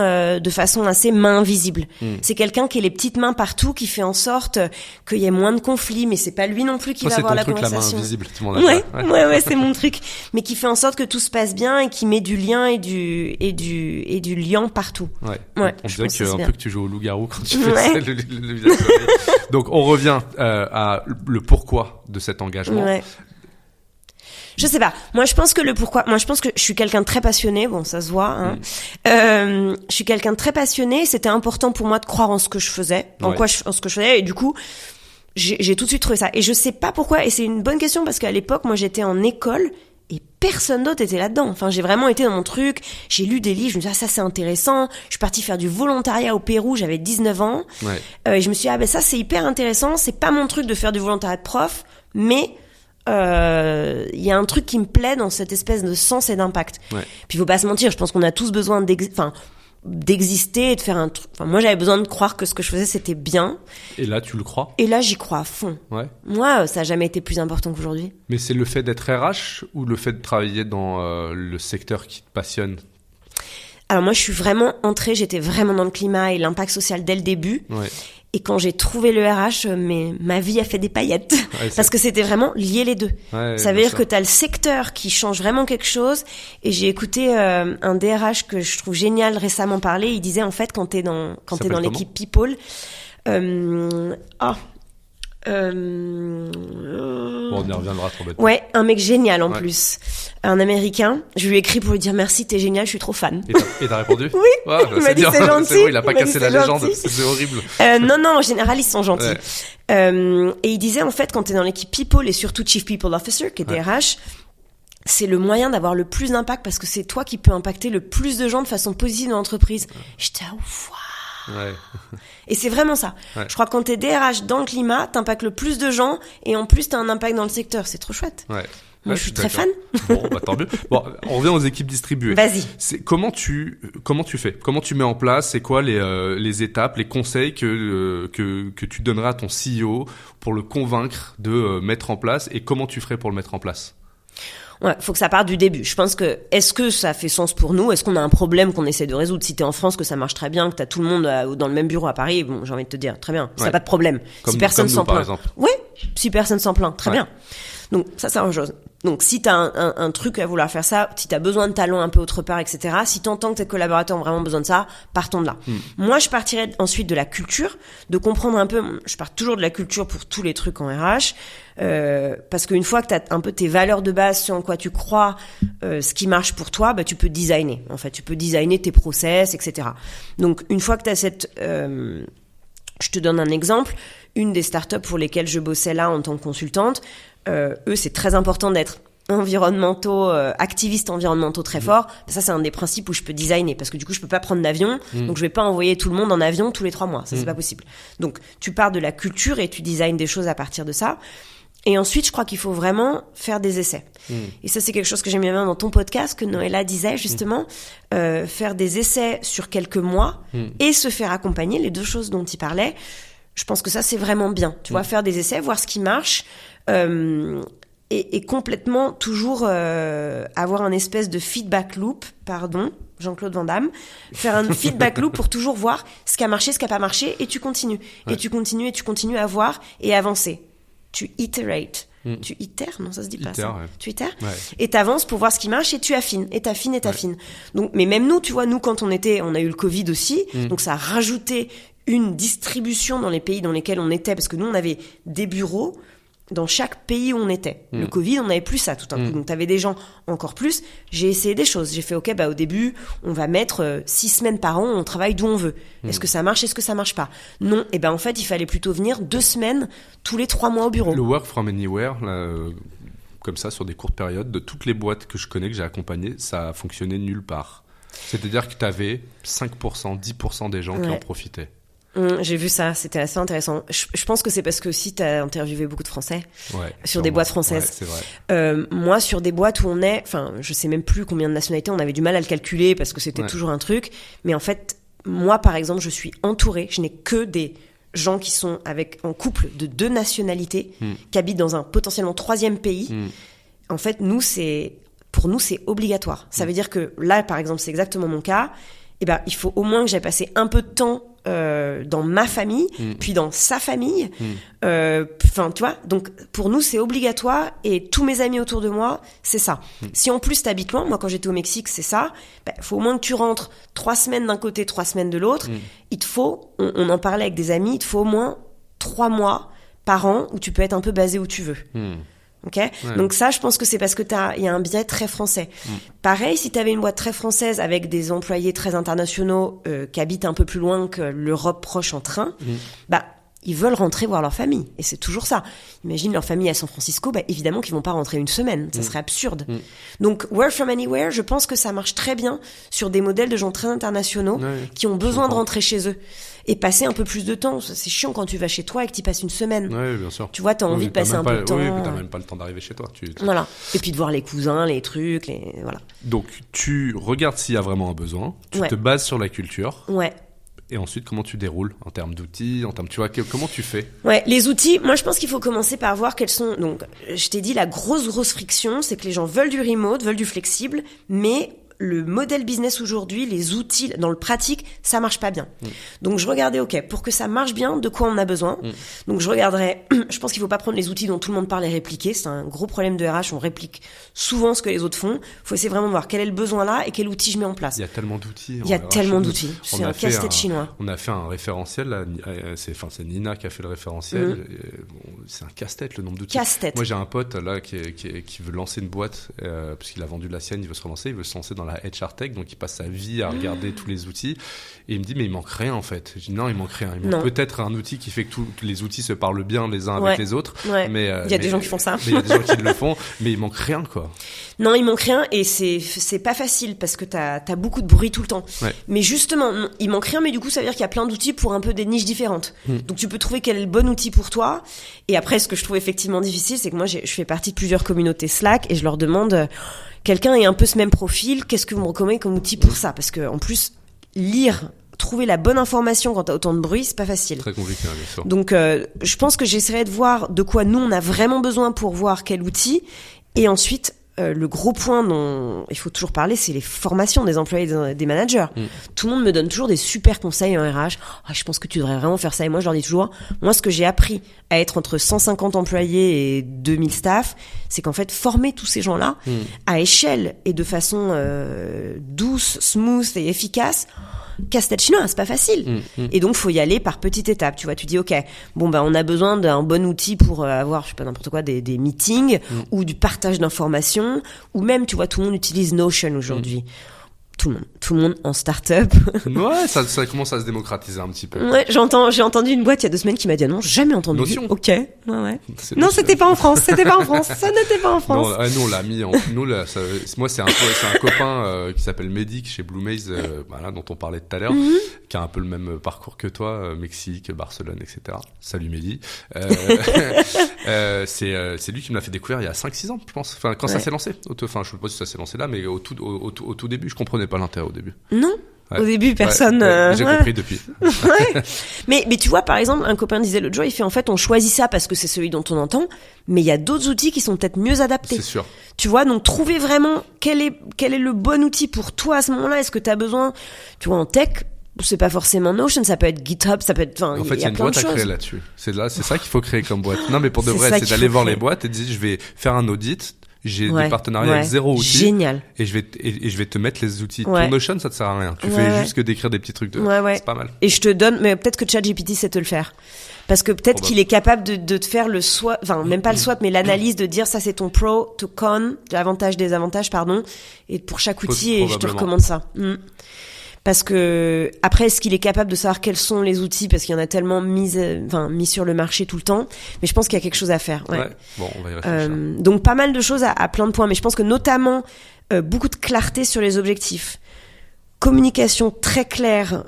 A: assez main invisible. C'est quelqu'un qui a les petites mains partout, qui fait en sorte qu'il y ait moins de conflits, mais c'est pas lui non plus qui va avoir la conversation.
B: C'est ton truc, la main invisible, tout le monde a
A: ouais, c'est mon truc, mais qui fait en sorte que tout se passe bien et qui met du lien et du lien partout.
B: Ouais. On dirait un peu que tu joues au loup-garou quand tu fais ça, le visage. Donc on revient à le pourquoi de cet engagement.
A: Ouais. Je sais pas. Moi, je pense que je suis quelqu'un de très passionné. Bon, ça se voit. Hein. Je suis quelqu'un de très passionné. C'était important pour moi de croire en ce que je faisais, en ce que je faisais. Et du coup, j'ai tout de suite trouvé ça. Et je sais pas pourquoi. Et c'est une bonne question parce qu'à l'époque, moi, j'étais en école et personne d'autre était là-dedans. Enfin, j'ai vraiment été dans mon truc. J'ai lu des livres. Je me suis dit, ça c'est intéressant. Je suis partie faire du volontariat au Pérou. J'avais 19 ans. Et je me suis dit, ça c'est hyper intéressant. C'est pas mon truc de faire du volontariat de prof, mais il y a un truc qui me plaît dans cette espèce de sens et d'impact. Puis faut pas se mentir, je pense qu'on a tous besoin d'exister et de faire un truc. Enfin, moi, j'avais besoin de croire que ce que je faisais, c'était bien.
B: Et là, tu le crois?
A: Et là, j'y crois à fond.
B: Ouais.
A: Moi, ça n'a jamais été plus important qu'aujourd'hui.
B: Mais c'est le fait d'être RH ou le fait de travailler dans le secteur qui te passionne?
A: Alors moi, je suis vraiment entrée, j'étais vraiment dans le climat et l'impact social dès le début.
B: Ouais.
A: Et quand j'ai trouvé le RH, ma vie a fait des paillettes. Ouais, parce que c'était vraiment lié les deux. Ouais, ça veut dire que t'as le secteur qui change vraiment quelque chose. Et j'ai écouté un DRH que je trouve génial récemment parler. Il disait en fait quand t'es dans l'équipe People,
B: Bon, on y reviendra trop bêtement.
A: Ouais, un mec génial en plus. Un Américain. Je lui ai écrit pour lui dire merci, t'es génial, je suis trop fan.
B: Et t'as répondu?
A: Oui. Ouais, il m'a dit c'est gentil.
B: C'est bon, il a pas cassé la légende, c'est horrible.
A: Non, en général, ils sont gentils. Et il disait en fait, quand t'es dans l'équipe People et surtout Chief People Officer, qui est DRH, c'est le moyen d'avoir le plus d'impact parce que c'est toi qui peux impacter le plus de gens de façon positive dans l'entreprise. J'étais ouf.
B: Ouais.
A: Et c'est vraiment ça. Ouais. Je crois que quand t'es DRH dans le climat, t'impactes le plus de gens et en plus t'as un impact dans le secteur. C'est trop chouette.
B: Ouais.
A: Moi, je suis très fan.
B: Bon, bah tant mieux. Bon, on revient aux équipes distribuées.
A: Vas-y.
B: Comment tu fais? Comment tu mets en place? C'est quoi les étapes, les conseils que tu donneras à ton CEO pour le convaincre de mettre en place et comment tu ferais pour le mettre en place?
A: Ouais, faut que ça parte du début. Je pense que, est-ce que ça fait sens pour nous? Est-ce qu'on a un problème qu'on essaie de résoudre? Si t'es en France, que ça marche très bien, que t'as tout le monde dans le même bureau à Paris, bon, j'ai envie de te dire, très bien. Ça n'a pas de problème.
B: Comme,
A: si personne
B: comme nous,
A: s'en plaint.
B: Par exemple.
A: Oui, si personne s'en plaint. Très bien. Donc, ça, c'est une chose. Donc, si t'as un truc à vouloir faire ça, si t'as besoin de talent un peu autre part, etc., si t'entends que tes collaborateurs ont vraiment besoin de ça, partons de là. Moi, je partirais ensuite de la culture, de comprendre un peu, je pars toujours de la culture pour tous les trucs en RH, parce qu'une fois que t'as un peu tes valeurs de base, ce en quoi tu crois, ce qui marche pour toi, bah, tu peux designer. En fait, tu peux designer tes process, etc. Donc, une fois que t'as je te donne un exemple, une des startups pour lesquelles je bossais là en tant que consultante, eux, c'est très important d'être activistes environnementaux très forts. Ça, c'est un des principes où je peux designer parce que du coup, je peux pas prendre d'avion, donc je vais pas envoyer tout le monde en avion tous les 3 mois. Ça, c'est pas possible. Donc, tu pars de la culture et tu designes des choses à partir de ça. Et ensuite, je crois qu'il faut vraiment faire des essais. Et ça, c'est quelque chose que j'aime bien dans ton podcast, que Noëlla disait justement, faire des essais sur quelques mois et se faire accompagner, les deux choses dont il parlait. Je pense que ça, c'est vraiment bien. Tu vois, faire des essais, voir ce qui marche, et complètement toujours avoir un espèce de feedback loop, Jean-Claude Van Damme, faire un feedback loop pour toujours voir ce qui a marché, ce qui a pas marché, et tu continues. Ouais. Et tu continues à voir et avancer. Tu iterate. Tu itères? Non, ça se dit pas, ça. Ouais. Tu itères? Ouais. Et t'avances pour voir ce qui marche et tu affines. Et t'affines. Donc, mais même nous, tu vois, quand on a eu le Covid aussi, donc ça a rajouté une distribution dans les pays dans lesquels on était, parce que nous, on avait des bureaux dans chaque pays où on était. Le Covid, on n'avait plus ça tout un coup. Donc, t'avais des gens encore plus. J'ai essayé des choses. J'ai fait, OK, au début, on va mettre 6 semaines par an, on travaille d'où on veut. Est-ce que ça marche? Est-ce que ça marche pas? Non. Et en fait, il fallait plutôt venir 2 semaines tous les 3 mois au bureau.
B: Le work from anywhere, là, comme ça, sur des courtes périodes, de toutes les boîtes que je connais, que j'ai accompagnées, ça a fonctionné nulle part. C'est-à-dire que t'avais 5%, 10% des gens qui en profitaient.
A: J'ai vu ça, c'était assez intéressant. Je pense que c'est parce que aussi t'as interviewé beaucoup de Français sur des boîtes françaises.
B: Ouais, c'est vrai.
A: Moi, sur des boîtes où je sais même plus combien de nationalités, on avait du mal à le calculer parce que c'était toujours un truc. Mais en fait, moi, par exemple, je suis entourée, je n'ai que des gens qui sont en couple de 2 nationalités, qui habitent dans un potentiellement 3e pays. En fait, pour nous, c'est obligatoire. Ça veut dire que là, par exemple, c'est exactement mon cas. Il faut au moins que j'aie passé un peu de temps dans ma famille, puis dans sa famille. Tu vois, donc pour nous, c'est obligatoire et tous mes amis autour de moi, c'est ça. Si en plus t'habites loin, moi quand j'étais au Mexique, c'est ça, faut au moins que tu rentres 3 semaines d'un côté, 3 semaines de l'autre. Il te faut, on en parlait avec des amis, il te faut au moins 3 mois par an où tu peux être un peu basé où tu veux. Okay. Ouais. Donc ça, je pense que c'est parce que il y a un biais très français. Pareil, si tu avais une boîte très française avec des employés très internationaux qui habitent un peu plus loin que l'Europe proche en train, ils veulent rentrer voir leur famille. Et c'est toujours ça. Imagine leur famille à San Francisco, évidemment qu'ils vont pas rentrer une semaine. Ça serait absurde. Donc, work from anywhere, je pense que ça marche très bien sur des modèles de gens très internationaux qui ont besoin de rentrer chez eux. Et passer un peu plus de temps. C'est chiant quand tu vas chez toi et que tu passes une semaine.
B: Oui, bien sûr.
A: Tu vois, t'as envie de passer un peu de temps.
B: Oui, mais t'as même pas le temps d'arriver chez toi.
A: Voilà. Et puis de voir les cousins, les trucs, voilà.
B: Donc, tu regardes s'il y a vraiment un besoin. Tu te bases sur la culture.
A: Ouais.
B: Et ensuite, comment tu déroules en termes d'outils, tu vois, comment tu fais?
A: Ouais, les outils, moi je pense qu'il faut commencer par voir quels sont. Donc, je t'ai dit, la grosse friction, c'est que les gens veulent du remote, veulent du flexible, mais le modèle business aujourd'hui, les outils dans le pratique, ça marche pas bien. Donc je regardais, ok, pour que ça marche bien, de quoi on a besoin. Donc je regarderais, je pense qu'il faut pas prendre les outils dont tout le monde parle et répliquer. C'est un gros problème de RH, on réplique souvent ce que les autres font. Faut essayer vraiment de voir quel est le besoin là et quel outil je mets en place.
B: Il y a tellement d'outils.
A: Il y a tellement d'outils. C'est un casse-tête chinois.
B: On a fait un référentiel, là, c'est Nina qui a fait le référentiel. C'est un casse-tête le nombre d'outils.
A: Casse-tête.
B: Moi j'ai un pote là qui veut lancer une boîte parce qu'il a vendu la sienne, il veut se relancer, il veut se lancer dans la HR Tech, donc il passe sa vie à regarder tous les outils et il me dit mais il manque rien en fait. Je dis non, il manque rien. Il manque peut-être un outil qui fait que tous les outils se parlent bien les uns avec les autres. Mais
A: il y a des gens qui font ça.
B: Il y a des gens qui le font, mais il manque rien quoi.
A: Non, il manque rien et c'est pas facile parce que t'as beaucoup de bruit tout le temps. Mais justement, il manque rien, mais du coup ça veut dire qu'il y a plein d'outils pour un peu des niches différentes. Donc tu peux trouver quel est le bon outil pour toi. Et après, ce que je trouve effectivement difficile, c'est que moi je fais partie de plusieurs communautés Slack et je leur demande quelqu'un ait un peu ce même profil, qu'est-ce que vous me recommandez comme outil pour ça? Parce que en plus, trouver la bonne information quand t'as autant de bruit, c'est pas facile.
B: Très compliqué, bien sûr.
A: Donc, je pense que j'essaierai de voir de quoi nous on a vraiment besoin pour voir quel outil. Et ensuite, le gros point dont il faut toujours parler, c'est les formations des employés, des managers. Tout le monde me donne toujours des super conseils en RH. Je pense que tu devrais vraiment faire ça. Et moi, je leur dis toujours, moi, ce que j'ai appris à être entre 150 employés et 2000 staff, c'est qu'en fait, former tous ces gens-là à échelle et de façon douce, smooth et efficace, casse-tête chinois, c'est pas facile. Et donc, faut y aller par petites étapes. Tu vois, tu dis, ok, on a besoin d'un bon outil pour avoir, je sais pas, n'importe quoi, des meetings ou du partage d'informations, ou même, tu vois, tout le monde utilise Notion aujourd'hui. Tout le monde en start-up.
B: Ouais, ça commence à se démocratiser un petit peu.
A: Ouais, j'ai entendu une boîte il y a 2 semaines qui m'a dit non, jamais entendu.
B: Notion.
A: Ok. Ouais. Non, c'était pas en France. Ça n'était pas en France.
B: Non, nous on l'a mis moi c'est un copain qui s'appelle Mehdi chez Blue Maze, dont on parlait tout à l'heure, qui a un peu le même parcours que toi, Mexique, Barcelone, etc. Salut Mehdi. C'est lui qui me l'a fait découvrir il y a 5-6 ans, je pense. Enfin, quand ça s'est lancé. Je sais pas si ça s'est lancé là, mais au tout début, je comprenais pas l'intérêt au début.
A: Non. Au début, personne.
B: J'ai compris depuis.
A: Mais tu vois, par exemple, un copain disait l'autre jour, il fait en fait, on choisit ça parce que c'est celui dont on entend, mais il y a d'autres outils qui sont peut-être mieux adaptés.
B: C'est sûr.
A: Tu vois, donc trouver vraiment quel est le bon outil pour toi à ce moment-là. Est-ce que tu as besoin, tu vois, en tech, c'est pas forcément Notion, ça peut être GitHub, ça peut être.
B: En fait, il y a une boîte à créer là-dessus. C'est ça qu'il faut créer comme boîte. Non, mais pour de vrai, c'est d'aller voir les boîtes et de dire, je vais faire un audit. J'ai des partenariats avec 0 outils.
A: Génial.
B: Et je vais te mettre les outils. Ton Notion, ça te sert à rien. Tu fais juste que d'écrire des petits trucs c'est pas mal.
A: Et je te donne, mais peut-être que ChatGPT sait te le faire. Parce que peut-être qu'il est capable de te faire le SWOT, enfin, même pas le SWOT, mais l'analyse de dire ça c'est ton pro, to con, l'avantage, désavantage, pardon. Et pour chaque outil, et je te recommande ça. Parce que après, est-ce qu'il est capable de savoir quels sont les outils, parce qu'il y en a tellement mis sur le marché tout le temps. Mais je pense qu'il y a quelque chose à faire. Ouais.
B: Bon, on va y réfléchir.
A: Donc pas mal de choses à plein de points, mais je pense que notamment beaucoup de clarté sur les objectifs, communication très claire,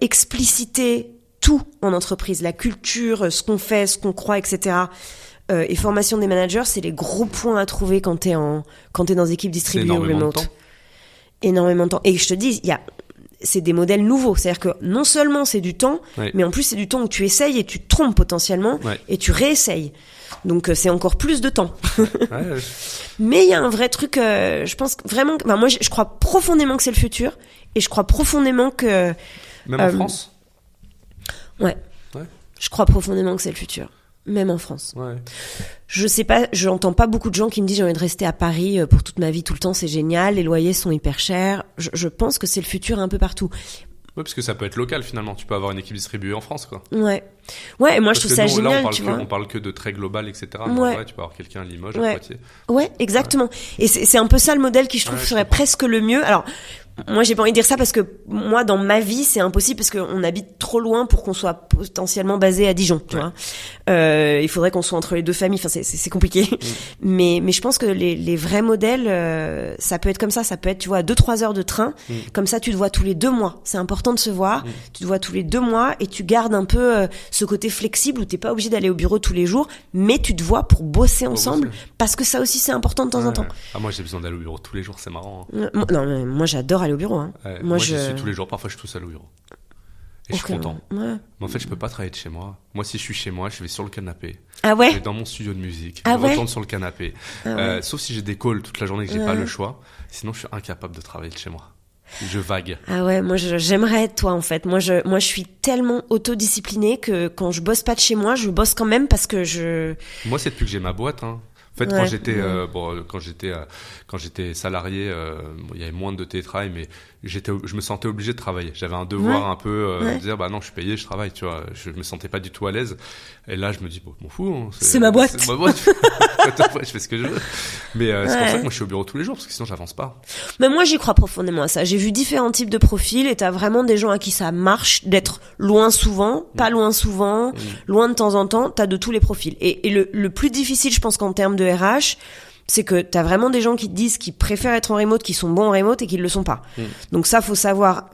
A: expliciter tout en entreprise, la culture, ce qu'on fait, ce qu'on croit, etc. Et formation des managers, c'est les gros points à trouver quand t'es dans des équipes distribuées ou remote. Énormément de temps. Et je te dis, c'est des modèles nouveaux. C'est-à-dire que non seulement c'est du temps, mais en plus c'est du temps où tu essayes et tu te trompes potentiellement et tu réessayes. Donc c'est encore plus de temps. Mais il y a un vrai truc, je pense vraiment, moi je crois profondément que c'est le futur et je crois profondément que...
B: Même en France ?
A: Ouais. Je crois profondément que c'est le futur. Même en France. Je sais pas, j'entends pas beaucoup de gens qui me disent j'ai envie de rester à Paris pour toute ma vie, tout le temps, c'est génial, les loyers sont hyper chers. Je pense que c'est le futur un peu partout.
B: Ouais, parce que ça peut être local finalement, tu peux avoir une équipe distribuée en France, quoi.
A: Ouais, et moi je trouve ça génial,
B: là,
A: tu vois.
B: On parle que de très global, etc. Mais en vrai, tu peux avoir quelqu'un à Limoges, à Poitiers.
A: Ouais, exactement. Et c'est un peu ça le modèle qui je trouve serait presque le mieux. Alors, Moi, j'ai pas envie de dire ça parce que moi, dans ma vie, c'est impossible parce qu'on habite trop loin pour qu'on soit potentiellement basé à Dijon, tu vois. Il faudrait qu'on soit entre les deux familles. Enfin, c'est compliqué. Mais je pense que les vrais modèles, ça peut être comme ça. Ça peut être, tu vois, 2-3 heures de train. Comme ça, tu te vois tous les 2 mois. C'est important de se voir. Tu te vois tous les 2 mois et tu gardes un peu ce côté flexible où t'es pas obligé d'aller au bureau tous les jours, mais tu te vois pour bosser ensemble parce que ça aussi, c'est important de temps en temps.
B: Ah, moi, j'ai besoin d'aller au bureau tous les jours. C'est marrant.
A: Non, mais moi, j'adore aller au bureau. Hein.
B: Moi, j'y suis tous les jours. Parfois, je suis tout seul au bureau. Et je suis content. Mais en fait, je peux pas travailler de chez moi. Moi, si je suis chez moi, je vais sur le canapé.
A: Ah ouais?
B: Je vais dans mon studio de musique. Je retourne sur le canapé. Sauf si j'ai des calls toute la journée et que j'ai pas le choix. Sinon, je suis incapable de travailler de chez moi. Je vague.
A: Ah ouais, moi, j'aimerais être toi, en fait. Moi, je suis tellement autodisciplinée que quand je bosse pas de chez moi, je bosse quand même parce que
B: Moi, c'est depuis que j'ai ma boîte, hein. En fait, quand j'étais salarié, il y avait moins de télétravail, mais je me sentais obligé de travailler. J'avais un devoir un peu de dire, bah non, je suis payé, je travaille, tu vois. Je me sentais pas du tout à l'aise. Et là, je me dis, bon, m'en fous. Hein,
A: c'est ma boîte.
B: C'est ma boîte. Je fais ce que je veux. Mais c'est pour ça que moi, je suis au bureau tous les jours, parce que sinon, j'avance pas.
A: Mais moi, j'y crois profondément à ça. J'ai vu différents types de profils et t'as vraiment des gens à qui ça marche d'être loin souvent, pas loin souvent, loin de temps en temps. T'as de tous les profils. Et le plus difficile, je pense qu'en termes de RH, c'est que t'as vraiment des gens qui te disent qu'ils préfèrent être en remote, qui sont bons en remote et qui le sont pas. Donc ça, faut savoir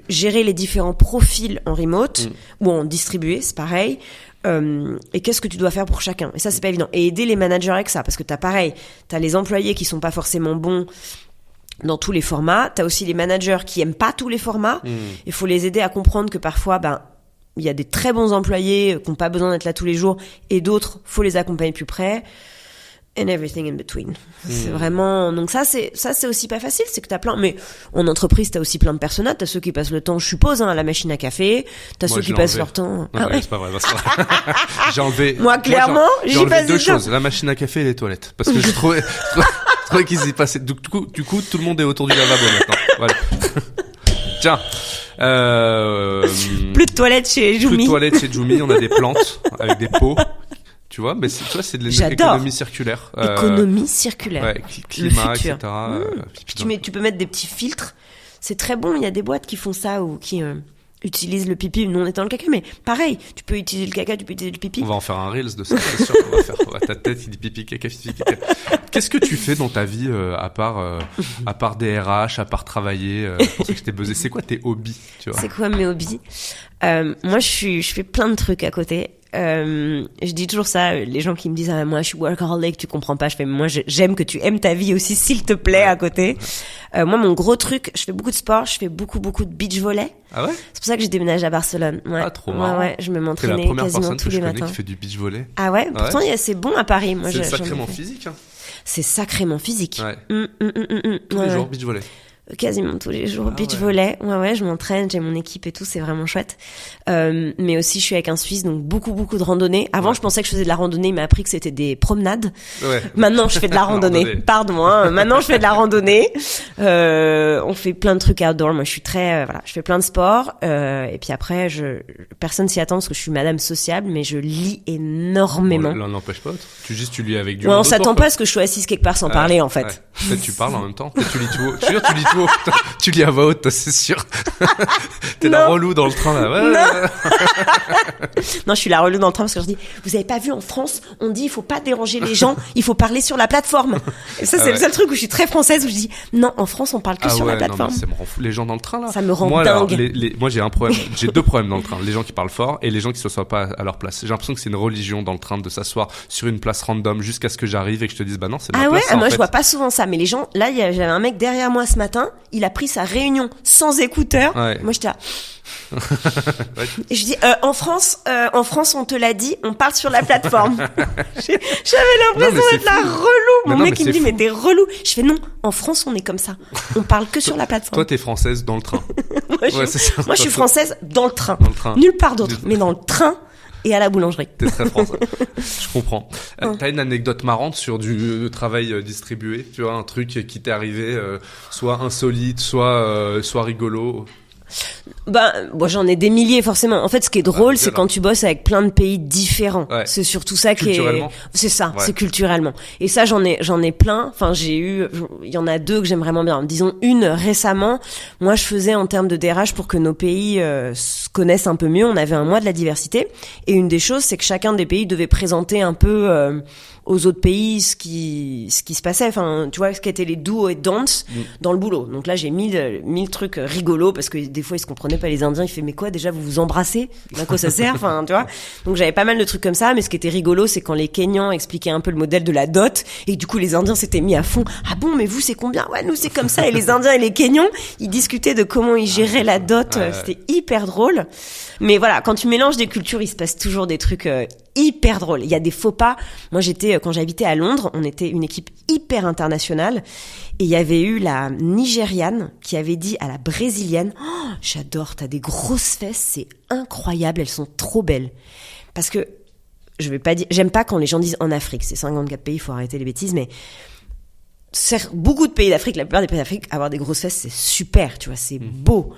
A: gérer les différents profils en remote ou en distribué, c'est pareil. Et qu'est-ce que tu dois faire pour chacun. Et ça, c'est pas évident. Et aider les managers avec ça, parce que t'as les employés qui sont pas forcément bons dans tous les formats. T'as aussi les managers qui aiment pas tous les formats. Il faut les aider à comprendre que parfois, il y a des très bons employés qui n'ont pas besoin d'être là tous les jours, et d'autres, faut les accompagner de plus près. And everything in between. C'est vraiment, donc ça c'est aussi pas facile, c'est que t'as mais en entreprise t'as aussi plein de personnages, t'as ceux qui passent le temps, je suppose, à la machine à café, t'as ceux qui passent leur temps.
B: Non, c'est pas vrai, j'ai enlevé.
A: Moi, clairement,
B: j'ai enlevé 2 choses, la machine à café et les toilettes. Parce que je trouvais qu'ils y passaient, du coup, tout le monde est autour du lavabo maintenant. Voilà. Tiens.
A: Plus de toilettes chez Joumi.
B: Plus de toilettes chez Joumi, on a des plantes avec des pots. Tu vois, mais c'est de l'économie circulaire.
A: Économie circulaire.
B: Ouais, climat, etc.
A: Tu peux mettre des petits filtres. C'est très bon. Il y a des boîtes qui font ça ou qui utilisent le pipi. Nous, on est dans le caca, mais pareil. Tu peux utiliser le caca, tu peux utiliser le pipi.
B: On va en faire un reels de ça, c'est sûr qu'on va faire. Ta tête, il dit pipi, caca, pipi, caca. Qu'est-ce que tu fais dans ta vie, à part des RH, à part travailler, pour ça que je t'ai buzzé? C'est quoi tes hobbies, tu vois?
A: C'est quoi mes hobbies? Moi, je fais plein de trucs à côté. Je dis toujours ça, les gens qui me disent moi je suis workaholic, tu comprends pas. Je fais moi j'aime que tu aimes ta vie aussi, s'il te plaît, à côté. Moi mon gros truc, je fais beaucoup de sport, je fais beaucoup de beach volley.
B: Ah ouais?
A: C'est pour ça que j'ai déménagé à Barcelone. Ouais.
B: Ah, trop marrant.
A: Ouais, je me m'entraînais quasiment tous les matins.
B: C'est la première personne que je connais qui fait du beach volley.
A: Ah ouais? Pourtant c'est bon à Paris. Moi
B: c'est sacrément physique, hein.
A: C'est sacrément physique.
B: Ouais. Tous les jours beach volley.
A: Quasiment tous les jours, beach volley. Ouais, je m'entraîne, j'ai mon équipe et tout, c'est vraiment chouette. Mais aussi, je suis avec un Suisse, donc beaucoup de randonnées. Avant, je pensais que je faisais de la randonnée, il m'a appris que c'était des promenades.
B: Ouais.
A: Maintenant, je fais de la randonnée. Pardon, hein. Maintenant, je fais de la randonnée. On fait plein de trucs outdoor. Moi, je suis je fais plein de sports. Et puis après, personne s'y attend parce que je suis madame sociable, mais je lis énormément.
B: L'un n'empêche pas l'autre. Tu lis avec du
A: monde. On s'attend pas à ce que je sois assise quelque part sans parler, en fait.
B: Ouais. Peut-être tu parles en même temps. Peut-être tu lis tout haut. Tu lis tout haut. Tu lis à voix haute, c'est sûr. T'es la relou dans le train, là. Ouais.
A: Non, je suis la relou dans le train parce que je dis, vous avez pas vu, en France, on dit, il faut pas déranger les gens, il faut parler sur la plateforme. Et ça, c'est le seul truc où je suis très française, où je dis, non, en France, on parle que sur la plateforme.
B: Non, ça me rend fou. Les gens dans le train, là.
A: Ça me rend dingue.
B: Moi, j'ai un problème. J'ai 2 problèmes dans le train. Les gens qui parlent fort et les gens qui se s'assoient pas à leur place. J'ai l'impression que c'est une religion dans le train de s'asseoir sur une place random jusqu'à ce que j'arrive et que je te dise, bah non, c'est ma place.
A: Moi, je vois pas souvent ça. Mais les gens, là, j'avais un mec derrière moi ce matin, il a pris sa réunion sans écouteurs. Ouais. Moi, j'étais là. Et je dis, en France, on te l'a dit, on parle sur la plateforme. J'avais l'impression d'être la relou. Mon mec, il me dit, mais t'es relou. Je fais non, en France, on est comme ça. On parle que sur la plateforme.
B: Toi, t'es française dans le train.
A: Moi, je suis française dans le train. Nulle part d'autre. Mais dans le train et à la boulangerie.
B: T'es très français. Je comprends. T'as une anecdote marrante sur du travail distribué? Tu vois, un truc qui t'est arrivé, soit insolite, soit rigolo?
A: Bon, j'en ai des milliers forcément. En fait, ce qui est drôle, c'est quand tu bosses avec plein de pays différents.
B: Ouais.
A: C'est surtout ça qui est. C'est ça,
B: ouais.
A: C'est culturellement. Et ça, j'en ai plein. Enfin, il y en a 2 que j'aime vraiment bien. Disons une récemment. Moi, je faisais en termes de DRH pour que nos pays se connaissent un peu mieux. On avait un mois de la diversité. Et une des choses, c'est que chacun des pays devait présenter un peu aux autres pays ce qui se passait, enfin tu vois ce qu'étaient les do et don'ts dans le boulot. Donc là j'ai mis mille trucs rigolos parce que des fois ils se comprenaient pas, les Indiens, ils fait mais quoi déjà vous vous embrassez, à quoi ça sert, enfin tu vois. Donc j'avais pas mal de trucs comme ça, mais ce qui était rigolo c'est quand les Kenyans expliquaient un peu le modèle de la dot et du coup les Indiens s'étaient mis à fond. Ah bon, mais vous c'est combien? Ouais, nous c'est comme ça. Et les Indiens et les Kenyans ils discutaient de comment ils géraient la dot. C'était hyper drôle. Mais voilà, quand tu mélanges des cultures, il se passe toujours des trucs hyper drôles. Il y a des faux pas. Moi, quand j'habitais à Londres, on était une équipe hyper internationale et il y avait eu la Nigériane qui avait dit à la Brésilienne « Oh, j'adore, t'as des grosses fesses, c'est incroyable, elles sont trop belles. » Parce que, je vais pas dire, j'aime pas quand les gens disent en Afrique, c'est 54 pays, il faut arrêter les bêtises, mais beaucoup de pays d'Afrique, la plupart des pays d'Afrique, avoir des grosses fesses, c'est super, tu vois, c'est beau.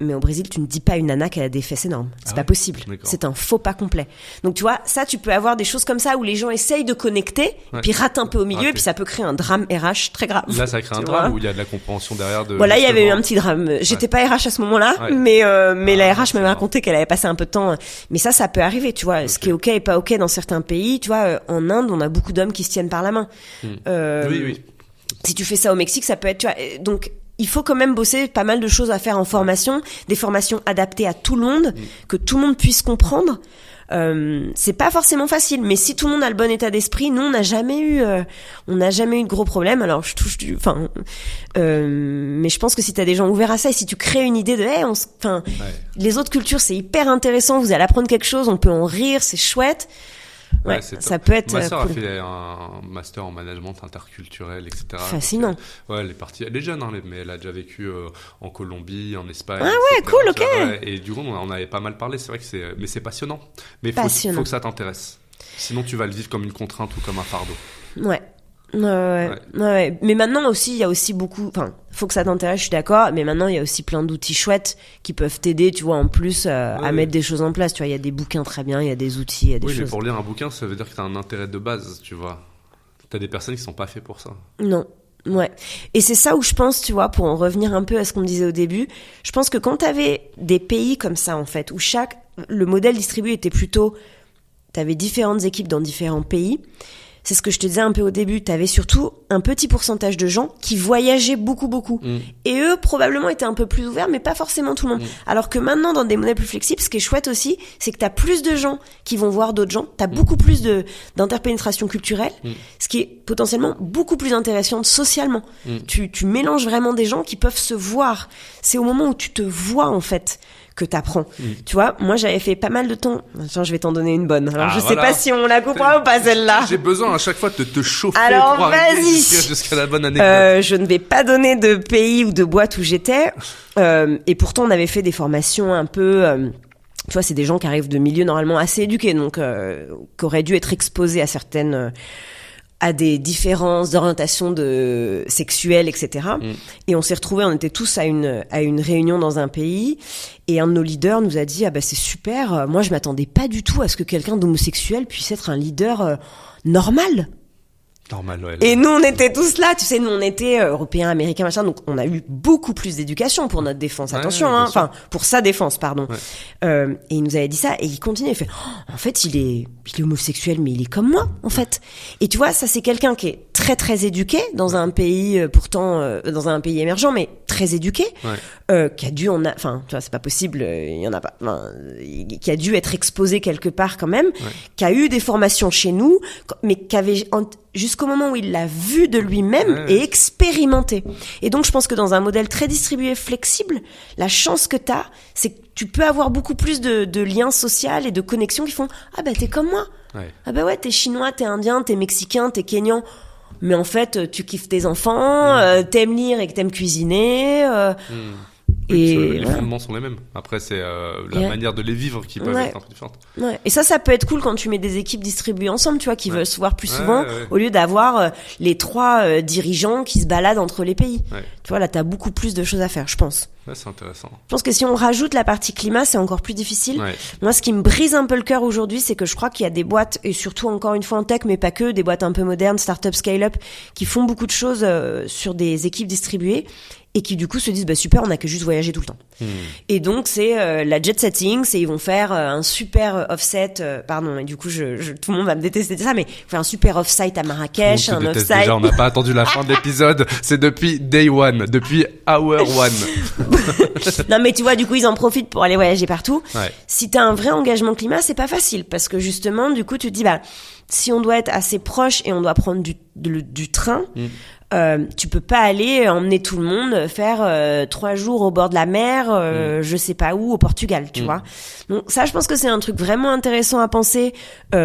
A: Mais au Brésil, tu ne dis pas à une nana qu'elle a des fesses énormes. C'est pas possible. D'accord. C'est un faux pas complet. Donc, tu vois, ça, tu peux avoir des choses comme ça où les gens essayent de connecter, puis ratent un peu au milieu, et puis ça peut créer un drame RH très grave.
B: Là, ça crée un drame où il y a de la compréhension derrière de.
A: Voilà, il y avait eu un petit drame. J'étais pas RH à ce moment-là, mais la RH m'avait raconté qu'elle avait passé un peu de temps. Mais ça peut arriver, tu vois. Ce qui est ok et pas ok dans certains pays, tu vois. En Inde, on a beaucoup d'hommes qui se tiennent par la main.
B: Oui.
A: Si tu fais ça au Mexique, ça peut être, tu vois. Donc, il faut quand même bosser pas mal de choses à faire en formation, des formations adaptées à tout le monde, que tout le monde puisse comprendre. C'est pas forcément facile, mais si tout le monde a le bon état d'esprit, nous on n'a jamais eu de gros problèmes. Alors je touche mais je pense que si t'as des gens ouverts à ça et si tu crées une idée de, les autres cultures c'est hyper intéressant, vous allez apprendre quelque chose, on peut en rire, c'est chouette. Ouais, ça peut être
B: ma sœur
A: cool.
B: a fait un master en management interculturel, etc.
A: Fascinant.
B: Donc, elle est jeune, mais elle a déjà vécu en Colombie, en Espagne.
A: Ah ouais, etc. Cool, ok.
B: Ouais, et du coup, on avait pas mal parlé. C'est vrai que mais c'est passionnant. Mais faut que ça t'intéresse. Sinon, tu vas le vivre comme une contrainte ou comme un fardeau.
A: Ouais. Ouais. Mais maintenant aussi, il y a aussi beaucoup, faut que ça t'intéresse, je suis d'accord, mais maintenant il y a aussi plein d'outils chouettes qui peuvent t'aider, tu vois, en plus à mettre des choses en place, tu vois, il y a des bouquins très bien, il y a des outils, il y a des choses.
B: Oui, mais pour lire un bouquin, ça veut dire que t'as un intérêt de base, tu vois. T'as des personnes qui sont pas faites pour ça.
A: Non. Ouais. Et c'est ça où je pense, tu vois, pour en revenir un peu à ce qu'on me disait au début, je pense que quand t'avais des pays comme ça, en fait, où le modèle distribué était plutôt, t'avais différentes équipes dans différents pays. C'est ce que je te disais un peu au début, t'avais surtout un petit pourcentage de gens qui voyageaient beaucoup. Et eux, probablement, étaient un peu plus ouverts, mais pas forcément tout le monde. Alors que maintenant, dans des modèles plus flexibles, ce qui est chouette aussi, c'est que t'as plus de gens qui vont voir d'autres gens, t'as beaucoup plus d'interpénétration culturelle, ce qui est potentiellement beaucoup plus intéressant socialement. Tu mélanges vraiment des gens qui peuvent se voir. C'est au moment où tu te vois, en fait, que t'apprends. Tu vois, moi j'avais fait pas mal de temps. Attends, je vais t'en donner une bonne. Alors je sais pas si on la coupera ou pas celle-là.
B: J'ai besoin à chaque fois de te chauffer.
A: Alors
B: pour
A: vas-y.
B: Jusqu'à la bonne anecdote.
A: Je ne vais pas donner de pays ou de boîte où j'étais. Et pourtant on avait fait des formations un peu. Tu vois, c'est des gens qui arrivent de milieux normalement assez éduqués, donc qui auraient dû être exposés à certaines. À des différences d'orientation sexuelle, etc. Et on s'est retrouvés, on était tous à une réunion dans un pays, et un de nos leaders nous a dit, c'est super, moi je m'attendais pas du tout à ce que quelqu'un d'homosexuel puisse être un leader normal.
B: Normal, ouais.
A: Et nous, on était tous là, tu sais, nous, on était européens, américains, machin, donc on a eu beaucoup plus d'éducation pour notre défense. Attention, pour sa défense, pardon. Ouais. Et il nous avait dit ça, et il continue, il fait, en fait, il est homosexuel, mais il est comme moi, en fait. Et tu vois, ça, c'est quelqu'un qui est très, très éduqué dans un pays, dans un pays émergent, mais très éduqué, qui a dû tu vois, c'est pas possible, il y en a pas, qui a dû être exposé quelque part quand même, qui a eu des formations chez nous, mais qui avait, jusqu'au moment où il l'a vu de lui-même et expérimenté. Et donc, je pense que dans un modèle très distribué, flexible, la chance que t'as, c'est que tu peux avoir beaucoup plus de liens sociaux et de connexions qui font « Ah t'es comme moi. T'es chinois, t'es indien, t'es mexicain, t'es kényan. Mais en fait, tu kiffes tes enfants, t'aimes lire et que t'aimes cuisiner.
B: Les fondements sont les mêmes. Après, c'est la manière de les vivre qui peuvent être un peu différente.
A: Ouais. Et ça peut être cool quand tu mets des équipes distribuées ensemble, tu vois, qui veulent se voir plus souvent, au lieu d'avoir les 3 dirigeants qui se baladent entre les pays. Ouais. Tu vois, là, t'as beaucoup plus de choses à faire, je pense.
B: Ouais, c'est intéressant.
A: Je pense que si on rajoute la partie climat, c'est encore plus difficile. Ouais. Moi, ce qui me brise un peu le cœur aujourd'hui, c'est que je crois qu'il y a des boîtes, et surtout encore une fois en tech, mais pas que, des boîtes un peu modernes, start-up, scale-up, qui font beaucoup de choses sur des équipes distribuées et qui du coup se disent super, on a que juste voyager tout le temps. Et donc c'est la jet setting, c'est ils vont faire un super offset, pardon, et du coup tout le monde va me détester de ça, mais faire un super offsite à Marrakech, un offsite.
B: Déjà, on n'a pas attendu la fin de l'épisode, c'est depuis day one, depuis hour one.
A: Non mais tu vois, du coup ils en profitent pour aller voyager partout. Ouais. Si t'as un vrai engagement climat, c'est pas facile parce que justement du coup tu te dis si on doit être assez proche et on doit prendre du train. Tu peux pas aller emmener tout le monde faire 3 jours au bord de la mer, je sais pas où, au Portugal, tu vois. Donc ça, je pense que c'est un truc vraiment intéressant à penser,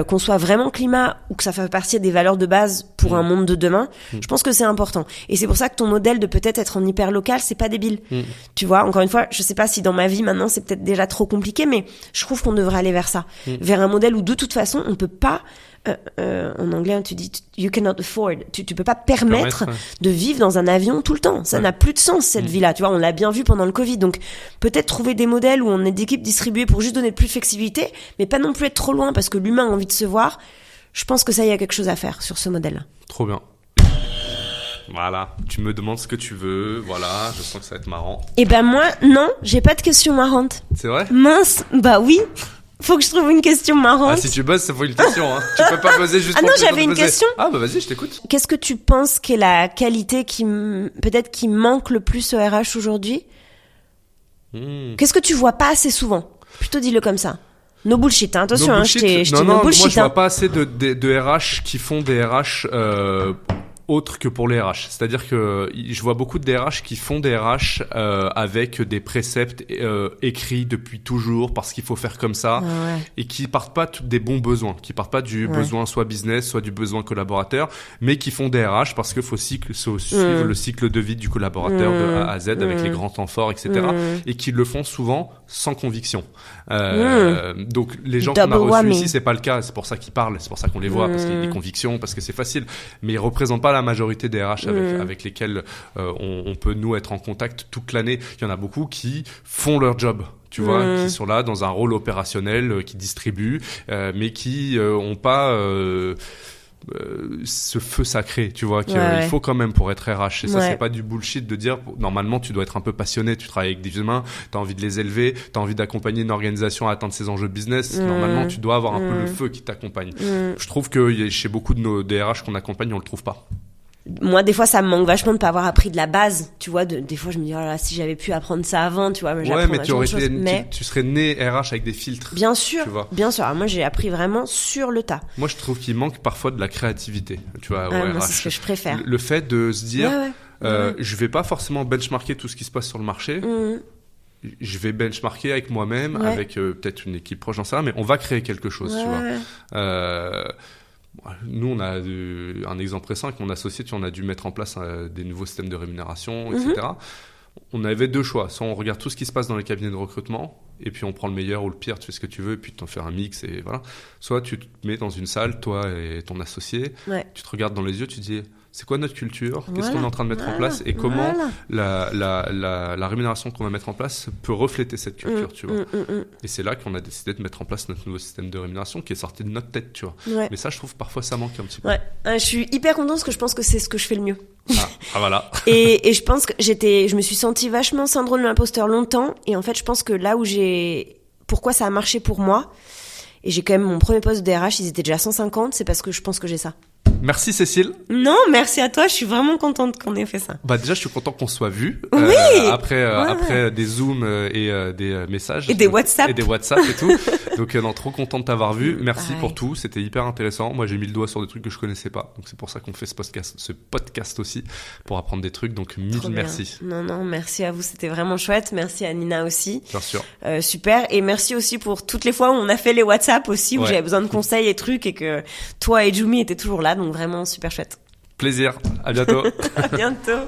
A: qu'on soit vraiment climat ou que ça fasse partie des valeurs de base pour un monde de demain. Je pense que c'est important. Et c'est pour ça que ton modèle de peut-être être en hyper local, c'est pas débile. Tu vois, encore une fois, je sais pas si dans ma vie maintenant c'est peut-être déjà trop compliqué, mais je trouve qu'on devrait aller vers ça, vers un modèle où de toute façon on peut pas. En anglais, tu dis you cannot afford. Tu peux pas permettre de vivre dans un avion tout le temps. Ça n'a plus de sens cette vie-là. Tu vois, on l'a bien vu pendant le Covid. Donc peut-être trouver des modèles où on est d'équipes distribuées pour juste donner plus de flexibilité, mais pas non plus être trop loin parce que l'humain a envie de se voir. Je pense que ça y a quelque chose à faire sur ce modèle-là.
B: Trop bien. Voilà, tu me demandes ce que tu veux, voilà, je sens que ça va être marrant.
A: Eh ben moi, non, j'ai pas de questions marrantes.
B: C'est vrai ?
A: Mince, bah oui. Faut que je trouve une question marrante.
B: Ah, si tu bosses, ça faut une question, hein. Tu peux pas buzzer juste pour
A: non, j'avais une question.
B: Ah, bah vas-y, je t'écoute.
A: Qu'est-ce que tu penses qu'est la qualité qui manque le plus au RH aujourd'hui? Qu'est-ce que tu vois pas assez souvent? Plutôt dis-le comme ça. No bullshit, hein. Attention,
B: no
A: bullshit.
B: Je dis no bullshit. Moi, je vois pas assez de RH qui font des RH, autre que pour les RH. C'est-à-dire que je vois beaucoup de DRH qui font des RH avec des préceptes écrits depuis toujours parce qu'il faut faire comme ça et qui partent pas des bons besoins, qui partent pas du besoin soit business, soit du besoin collaborateur, mais qui font des RH parce qu'il faut suivre le cycle de vie du collaborateur de A à Z avec les grands temps forts, etc. Et qui le font souvent sans conviction. Donc les gens qu'on a reçus ici, c'est pas le cas, c'est pour ça qu'ils parlent, c'est pour ça qu'on les voit, parce qu'il y a des convictions, parce que c'est facile, mais ils représentent pas la majorité des RH avec lesquels on peut nous être en contact toute l'année. Il y en a beaucoup qui font leur job, tu vois, qui sont là dans un rôle opérationnel, qui distribuent, mais qui ont pas ce feu sacré, tu vois, qu'il faut quand même pour être RH. Et ça, c'est pas du bullshit de dire, normalement, tu dois être un peu passionné, tu travailles avec des humains, t'as envie de les élever, t'as envie d'accompagner une organisation à atteindre ses enjeux business. Normalement, tu dois avoir un peu le feu qui t'accompagne. Je trouve que chez beaucoup de nos DRH qu'on accompagne, on le trouve pas.
A: Moi, des fois, ça me manque vachement de pas avoir appris de la base, tu vois. Des fois, je me dis, oh là là, si j'avais pu apprendre ça avant, tu vois.
B: Mais tu serais né RH avec des filtres.
A: Bien sûr, bien sûr. Alors, moi, j'ai appris vraiment sur le tas.
B: Moi, je trouve qu'il manque parfois de la créativité, tu vois.
A: Moi, c'est ce que je préfère.
B: Le fait de se dire, je vais pas forcément benchmarker tout ce qui se passe sur le marché. Je vais benchmarker avec moi-même, avec peut-être une équipe proche, j'en sais rien, mais on va créer quelque chose, tu vois. Nous, on a un exemple récent avec mon associé, on a dû mettre en place des nouveaux systèmes de rémunération, etc. On avait 2 choix. Soit on regarde tout ce qui se passe dans les cabinets de recrutement, et puis on prend le meilleur ou le pire, tu fais ce que tu veux, et puis tu en fais un mix, et voilà. Soit tu te mets dans une salle, toi et ton associé, tu te regardes dans les yeux, tu te dis... C'est quoi notre culture ? Qu'est-ce qu'on est en train de mettre en place ? Et comment la rémunération qu'on va mettre en place peut refléter cette culture, tu vois. Et c'est là qu'on a décidé de mettre en place notre nouveau système de rémunération qui est sorti de notre tête, tu vois. Mais ça, je trouve parfois ça manque un petit peu.
A: Je suis hyper contente parce que je pense que c'est ce que je fais le mieux.
B: Ah voilà.
A: et je pense que je me suis sentie vachement syndrome de l'imposteur longtemps. Et en fait, je pense que là où pourquoi ça a marché pour moi, et j'ai quand même mon premier poste de DRH, ils étaient déjà 150, c'est parce que je pense que j'ai ça.
B: Merci Cécile.
A: Non, merci à toi. Je suis vraiment contente qu'on ait fait ça.
B: Déjà, je suis content qu'on soit vus.
A: Oui.
B: Après des Zooms et des messages.
A: Et des WhatsApp.
B: Et des WhatsApp et tout. Donc, trop content de t'avoir vu. Merci pour tout. C'était hyper intéressant. Moi, j'ai mis le doigt sur des trucs que je connaissais pas. Donc, c'est pour ça qu'on fait ce podcast aussi, pour apprendre des trucs. Donc, mille merci.
A: Non, merci à vous. C'était vraiment chouette. Merci à Nina aussi.
B: Bien sûr.
A: Super. Et merci aussi pour toutes les fois où on a fait les WhatsApp aussi, où j'avais besoin de conseils et trucs et que toi et Jumi étaient toujours là. Donc vraiment super chouette.
B: Plaisir. À bientôt.
A: À bientôt.